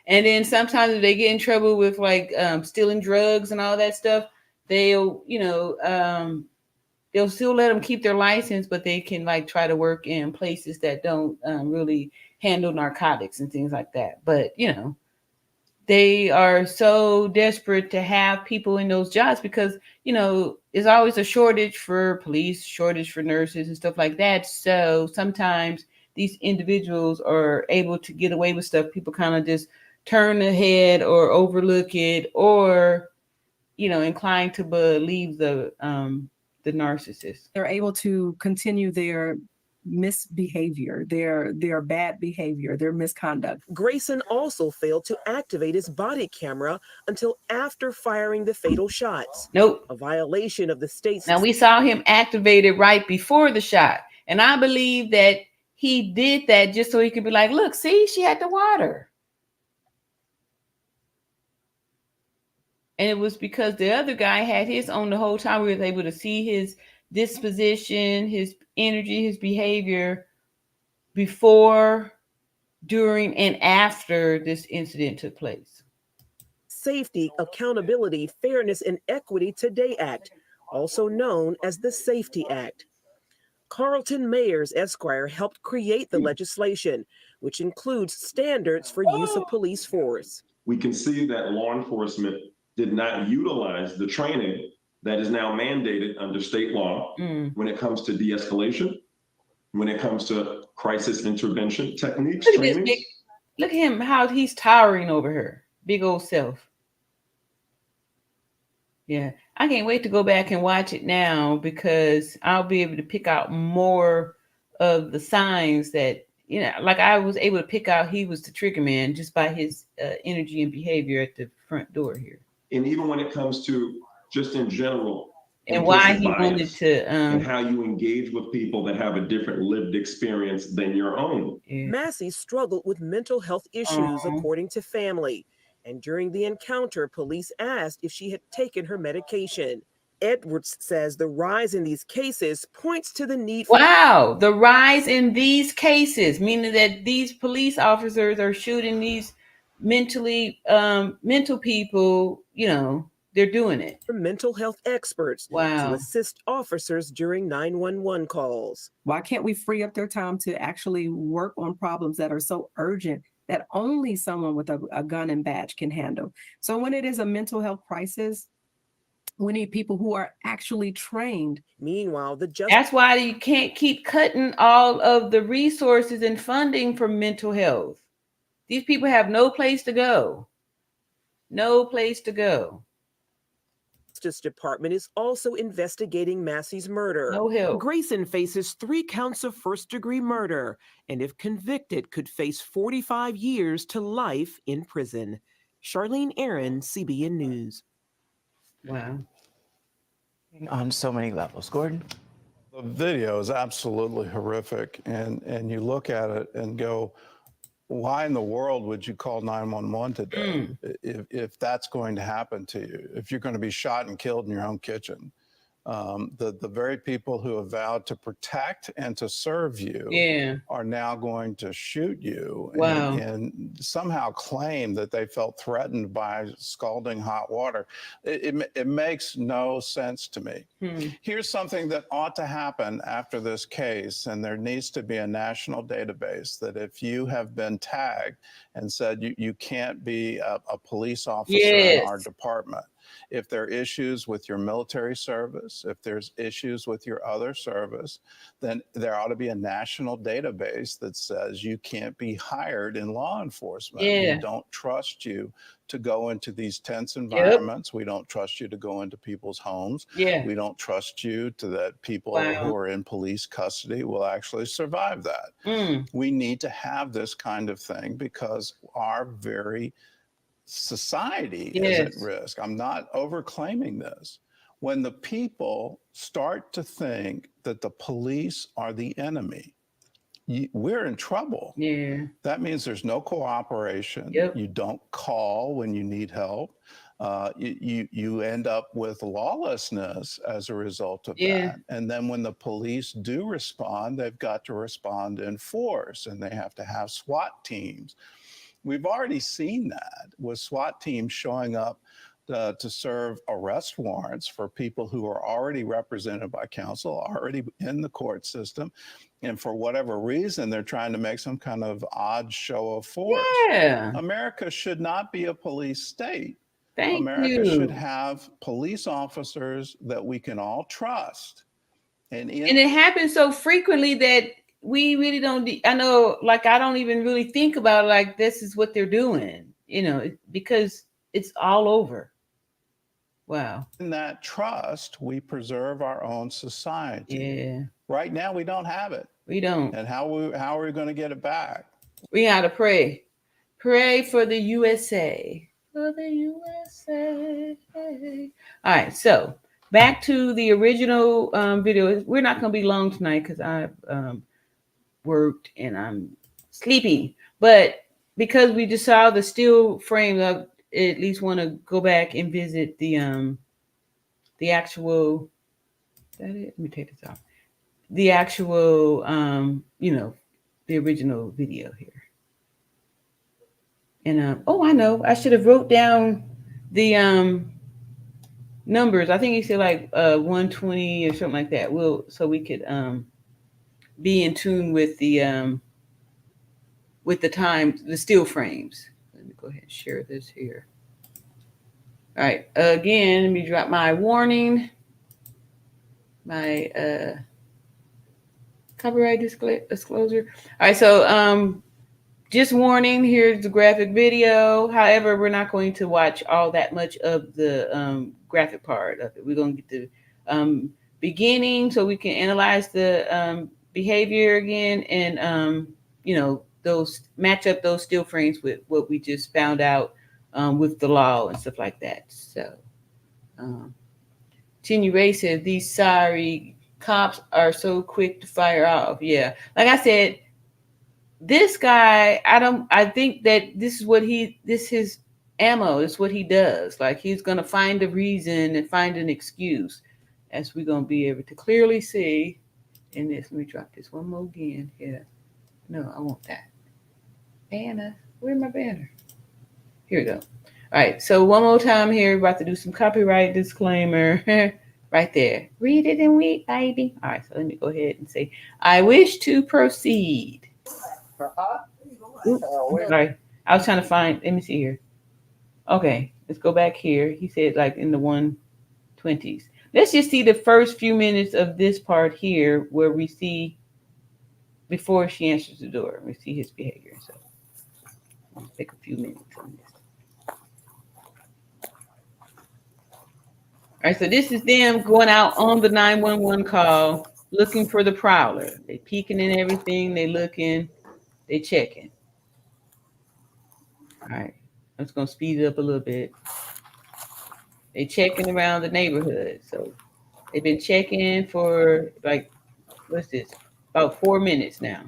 And then sometimes if they get in trouble with like stealing drugs and all that stuff, they'll still let them keep their license, but they can like try to work in places that don't really handle narcotics and things like that. But, they are so desperate to have people in those jobs because, there's always a shortage for police, shortage for nurses and stuff like that. So sometimes these individuals are able to get away with stuff. People kind of just turn their head or overlook it or, inclined to believe the narcissist. They're able to continue their misbehavior, their bad behavior, their misconduct. Grayson also failed to activate his body camera until after firing the fatal shots. Nope. A violation of the state's... Now, we saw him activated right before the shot. And I believe that he did that just so he could be like, look, see, she had the water. And it was because the other guy had his on the whole time. We were able to see his disposition, his energy, his behavior before, during, and after this incident took place. Safety, Accountability, Fairness, and Equity Today Act, also known as the Safety Act. Carlton Mayers, Esquire, helped create the legislation, which includes standards for use of police force. We can see that law enforcement did not utilize the training that is now mandated under state law when it comes to de-escalation, when it comes to crisis intervention techniques. Look at him, how he's towering over her. Big old self. Yeah, I can't wait to go back and watch it now because I'll be able to pick out more of the signs that, like I was able to pick out he was the trigger man just by his energy and behavior at the front door here. And even when it comes to just in general, and why he wanted to and how you engage with people that have a different lived experience than your own. Massey struggled with mental health issues, according to family. And during the encounter, police asked if she had taken her medication. Edwards says the rise in these cases points to the need for... Wow, the rise in these cases, meaning that these police officers are shooting these mental people, they're doing it. Mental health experts to Wow. assist officers during 911 calls. Why can't we free up their time to actually work on problems that are so urgent that only someone with a gun and badge can handle? So when it is a mental health crisis, we need people who are actually trained. Meanwhile, that's why you can't keep cutting all of the resources and funding for mental health. These people have no place to go. No place to go. Justice Department is also investigating Massey's murder. No help. Grayson faces 3 counts of first-degree murder, and if convicted, could face 45 years to life in prison. Charlene Aaron, CBN News. Wow. On so many levels. Gordon? The video is absolutely horrific, and you look at it and go, why in the world would you call 911 today if that's going to happen to you, if you're going to be shot and killed in your own kitchen? The very people who have vowed to protect and to serve you are now going to shoot you and somehow claim that they felt threatened by scalding hot water. It makes no sense to me. Here's something that ought to happen after this case, and there needs to be a national database that if you have been tagged and said you can't be a police officer in our department, if there are issues with your military service, if there's issues with your other service, then there ought to be a national database that says you can't be hired in law enforcement. We don't trust you to go into these tense environments. We don't trust you to go into people's homes. We don't trust you to that people who are in police custody will actually survive that. We need to have this kind of thing because our very society is at risk. I'm not overclaiming this. When the people start to think that the police are the enemy, we're in trouble. That means there's no cooperation. You don't call when you need help. You end up with lawlessness as a result of that. And then when the police do respond, they've got to respond in force, and they have to have SWAT teams. We've already seen that with SWAT teams showing up to serve arrest warrants for people who are already represented by counsel, already in the court system. And for whatever reason, they're trying to make some kind of odd show of force. America should not be a police state. America should have police officers that we can all trust. And it happens so frequently that we really don't, I know, like, I don't even really think about like, this is what they're doing, you know, because it's all over. Wow. In that trust, we preserve our own society. Right now, we don't have it. We don't. And how are we going to get it back? We got to pray. Pray for the USA. For the USA. All right. So back to the original video. We're not going to be long tonight because I've worked and I'm sleepy, but because we just saw the still frame, I at least want to go back and visit the actual, is that it? Let me take this off. The actual you know, the original video here. And oh, I know, I should have wrote down the numbers. I think he said like 120 or something like that. So we could be in tune with the time, the still frames. Let me go ahead and share this here. All right, again, let me drop my warning, my copyright disclosure. All right, so just warning, here's the graphic video. However, we're not going to watch all that much of the graphic part of it. We're going to get the beginning so we can analyze the behavior again and you know, those match up those still frames with what we just found out with the law and stuff like that. So Tenny Ray said these sorry cops are so quick to fire off. Yeah, like I said, this guy, I think that this is his ammo. It's what he does. Like, he's gonna find a reason and find an excuse, as we're gonna be able to clearly see in this. Let me drop this one more again here. No, I want that banner. Where's my banner? Here we go. All All right, so one more time here, we're about to do some copyright disclaimer right there. Read it and read, baby. All right, so let me go ahead and say, I wish to proceed. Oops, sorry, I was trying to find, let me see here. Okay, let's go back here. He said like in the 120s. Let's just see the first few minutes of this part here where we see before she answers the door. We see his behavior. So I'll take a few minutes on this. All right, so this is them going out on the 911 call, looking for the prowler. They peeking in everything, they looking, they checking. All right, I'm just gonna speed it up a little bit. They checking around the neighborhood. So they've been checking for like, what's this? About 4 minutes now.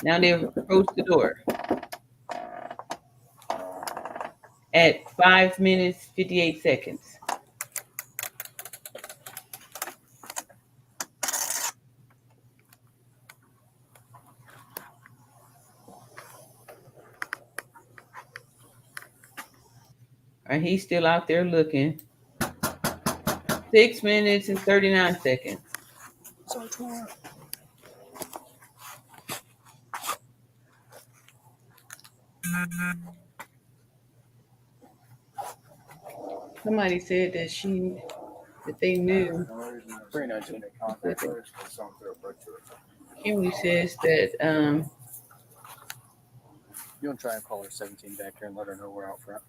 Now they've approached the door at 5 minutes, 58 seconds. All right, he's still out there looking. 6 minutes and 39 seconds. Somebody said that they knew. Kimberly says that You want to try and call her 17 back there and let her know we're out front.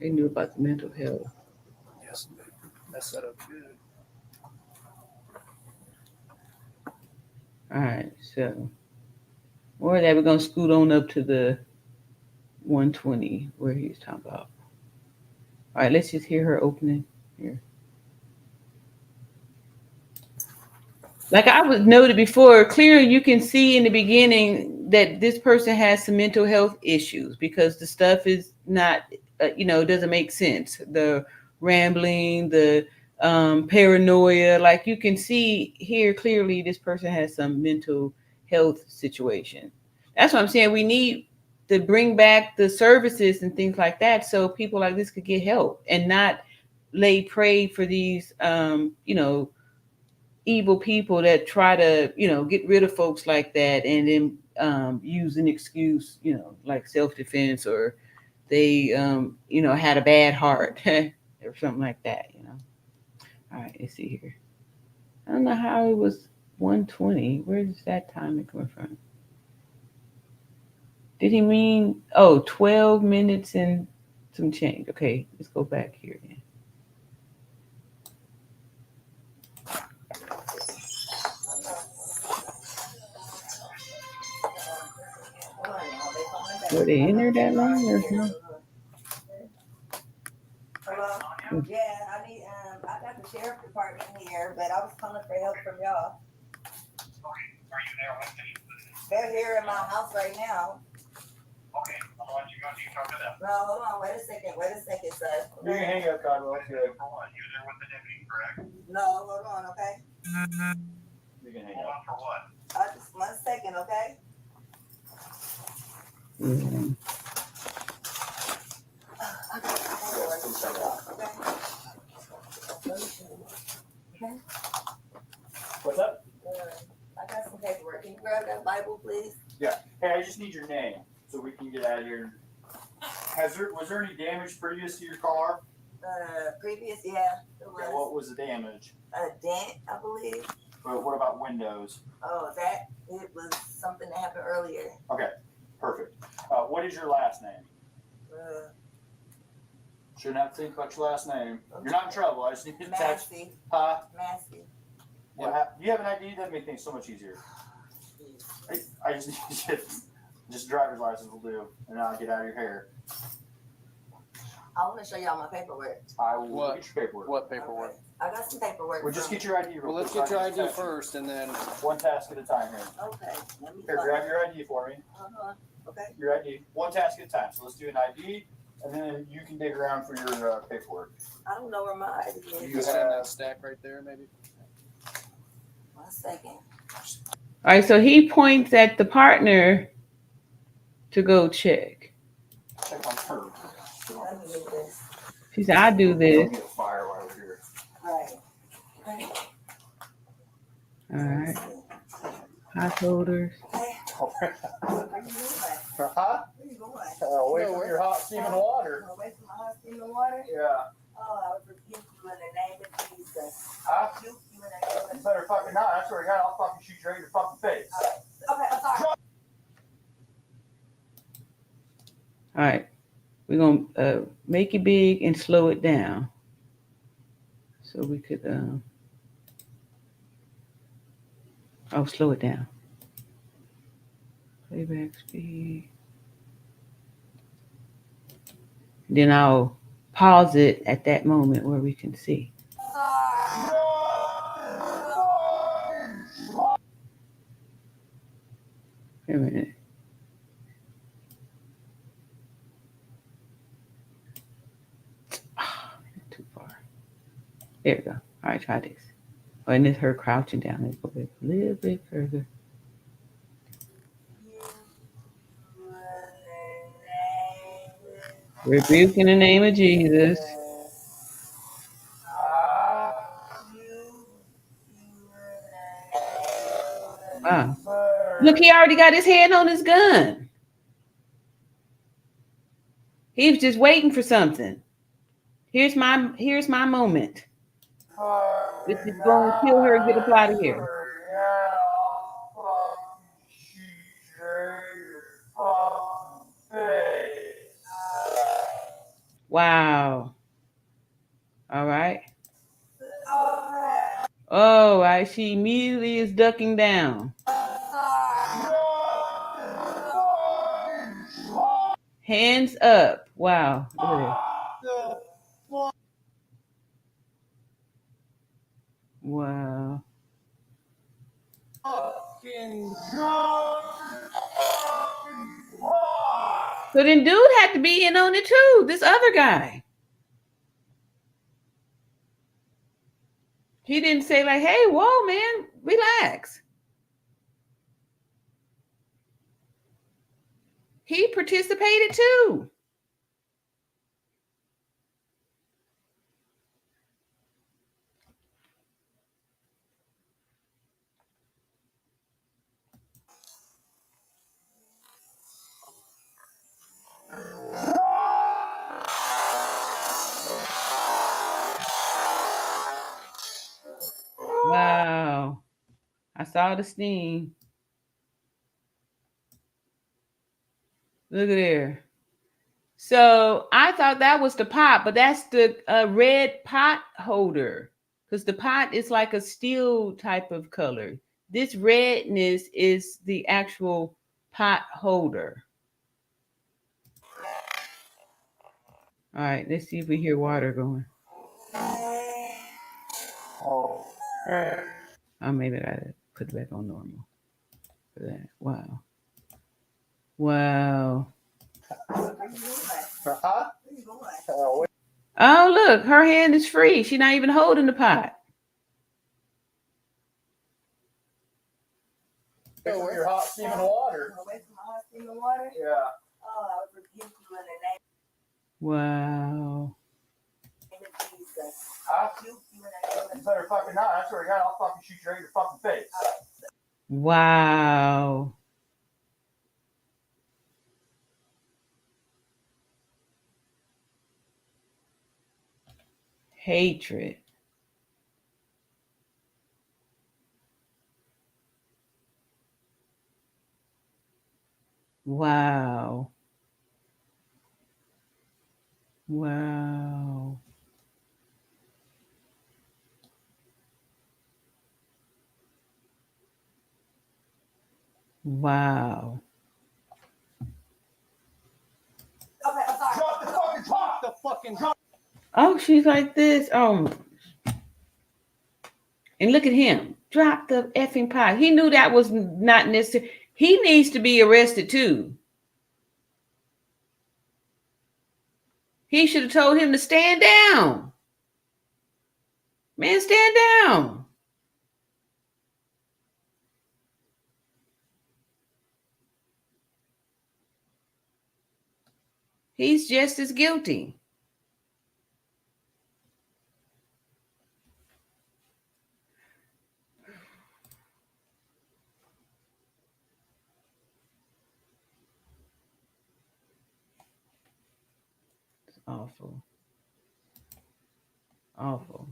they knew about the mental health. Yes, that's set up good. All right, so or that we're gonna scoot on up to the 120 where he was talking about. All right, let's just hear her opening here. Like I was noted before, clearly you can see in the beginning that this person has some mental health issues because the stuff is not, doesn't make sense. The rambling, the paranoia, like you can see here clearly this person has some mental health situation. That's what I'm saying. We need to bring back the services and things like that so people like this could get help and not lay prey for these, evil people that try to, get rid of folks like that and then use an excuse, like self-defense or they, had a bad heart or something like that, All right, let's see here. I don't know how it was 120. Where does that timing come from? Did he mean, 12 minutes and some change? Okay, let's go back here then. Were they in there that long or no? Hello? Yeah, I got the sheriff department here, but I was calling for help from y'all. They're here in my house right now. Okay, I'll let you go. You talk to them. No, hold on. Wait a second, sir. You can hang up, Conwell. You're there with the deputy, correct? No, hold on, okay? You can hang Hold up. on for what? Just 1 second, okay? Mm-hmm. Okay. What's up? I got some paperwork. Can you grab that Bible, please? Yeah. Hey, I just need your name so we can get out of here. Was there any damage previous to your car? Previous, yeah. Yeah, what was the damage? A dent, I believe. But what about windows? Oh, it was something that happened earlier. Okay, perfect. What is your last name? Shouldn't have to think about your last name. You're not in trouble. I just need to text. Massey. Huh? Massey. What happened? Do you have an ID? That'd make things so much easier. I just need just driver's license will do, and I'll get out of your hair. I want to show y'all my paperwork. I will get your paperwork. What paperwork? Okay. I got some paperwork. Well, just get your ID. Well, let's get your ID first, and then one task at a time here. Okay. Let me Here, grab your ID for me. Okay. Your ID. One task at a time. So let's do an ID, and then you can dig around for your paperwork. I don't know where my ID is. you got in that stack right there, maybe. 1 second. All right, so he points at the partner to go check. Check on her. Let me do this. She said, I do this. Get a fire while we're here. Right. Right. All right. Hot holders. Where you going? Huh? Where you going? Away from your hot steaming water. Away from my hot steaming water? Yeah. Oh, I would rebuke you in the name of Jesus. Huh? Rebuke you in the name of You better fucking not. I swear to God, I'll fucking shoot you right in your fucking face. Okay, I'm sorry. All right. We're going to make it big and slow it down. So we could, slow it down. Playback speed. Then I'll pause it at that moment where we can see. Wait a minute. Too far. There we go. All right, try this. Oh, and it's her crouching down. Let's go a little bit further. Rebuke in the name of Jesus. Wow. Look, he already got his hand on his gun. He was just waiting for something. Here's my moment. This is going to kill her and get up out of here. Wow. All right. Oh, right. She immediately is ducking down. Hands up. Wow. Look at this. Wow. So then dude had to be in on it too. This other guy. He didn't say like, hey, whoa, man, relax. He participated too. Wow. I saw the steam. Look at there. So I thought that was the pot, but that's the red pot holder. Because the pot is like a steel type of color. This redness is the actual pot holder. All right, let's see if we hear water going. Oh, maybe I gotta put it back on normal for that. Wow. Wow. Oh, look, her hand is free. She's not even holding the pot. Away from your hot steaming water. Away from my hot steaming water? Yeah. Oh, I would rebuke you in the name Wow. of Jesus. Huh? You better fucking not. I swear to God, I'll fucking shoot you right in your fucking face. Wow. Hatred. Wow. Wow. Wow. Okay, I'm sorry. Drop the fucking pot! The fucking drop. Oh, she's like this. Oh. And look at him. Drop the effing pot. He knew that was not necessary. He needs to be arrested too. He should have told him to stand down. Man, stand down. he's just as guilty. It's awful. Awful.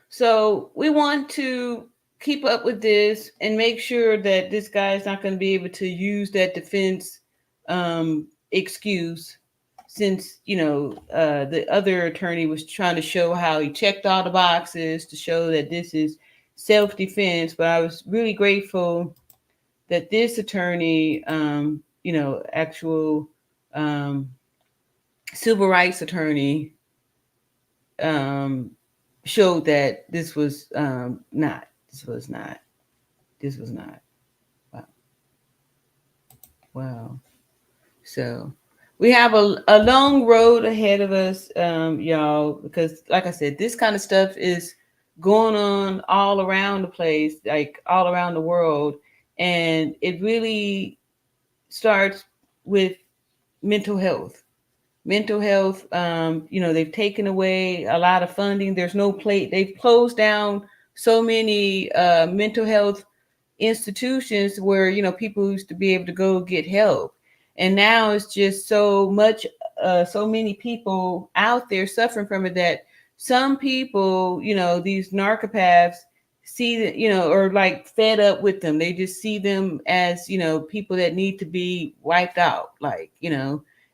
So we want to keep up with this and make sure that this guy is not going to be able to use that defense excuse, since the other attorney was trying to show how he checked all the boxes to show that this is self-defense. But I was really grateful that this attorney, actual civil rights attorney, showed that this was not. Wow. Wow. So we have a long road ahead of us, y'all, because like I said, this kind of stuff is going on all around the place, like all around the world. And it really starts with mental health. Mental health, they've taken away a lot of funding. There's no plate. They've closed down so many mental health institutions where, people used to be able to go get help. And now it's just so many people out there suffering from it that some people, these narcopaths see that, or like fed up with them. They just see them as, people that need to be wiped out,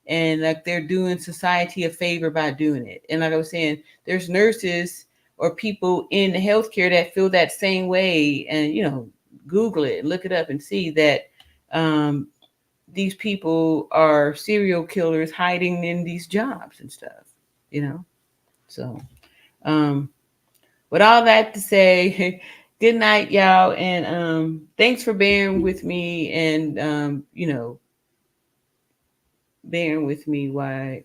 and like they're doing society a favor by doing it. And like I was saying, there's nurses or people in the healthcare that feel that same way. And, Google it, look it up and see that these people are serial killers hiding in these jobs and stuff, So, with all that to say, good night, y'all. And thanks for bearing with me and, bearing with me while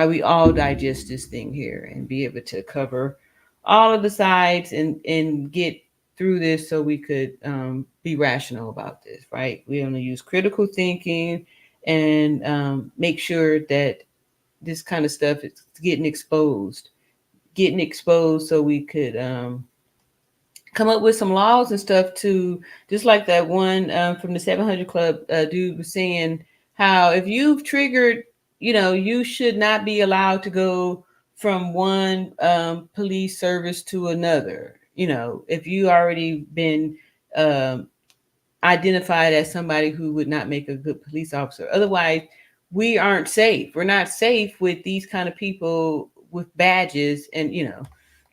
we all digest this thing here and be able to cover all of the sides and get through this so we could be rational about this, right? We only use critical thinking and make sure that this kind of stuff is getting exposed so we could come up with some laws and stuff to, just like that one from the 700 Club dude was saying, how if you've triggered, you should not be allowed to go from one police service to another. If you already been identified as somebody who would not make a good police officer. Otherwise, we aren't safe. We're not safe with these kind of people with badges. And,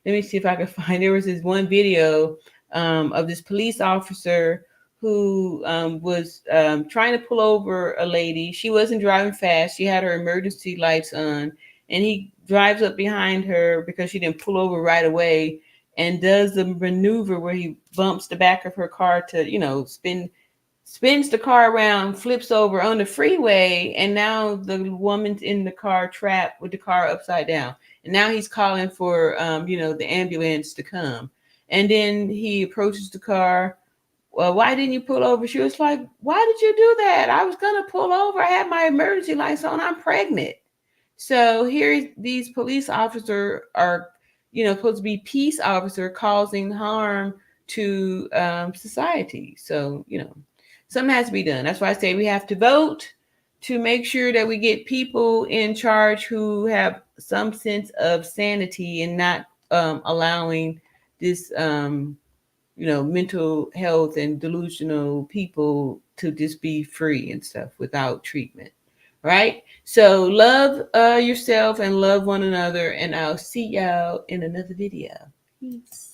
let me see if I can find, there was this one video of this police officer who was trying to pull over a lady. She wasn't driving fast. She had her emergency lights on, and he drives up behind her because she didn't pull over right away and does the maneuver where he bumps the back of her car to, spins the car around, flips over on the freeway. And now the woman's in the car trapped with the car upside down. And now he's calling for, the ambulance to come. And then he approaches the car. Well, why didn't you pull over? She was like, why did you do that? I was going to pull over. I had my emergency lights on. I'm pregnant. So here these police officers are, supposed to be peace officer causing harm to society. So, something has to be done. That's why I say we have to vote to make sure that we get people in charge who have some sense of sanity and not allowing this, mental health and delusional people to just be free and stuff without treatment. Right? So love yourself and love one another. And I'll see y'all in another video. Peace.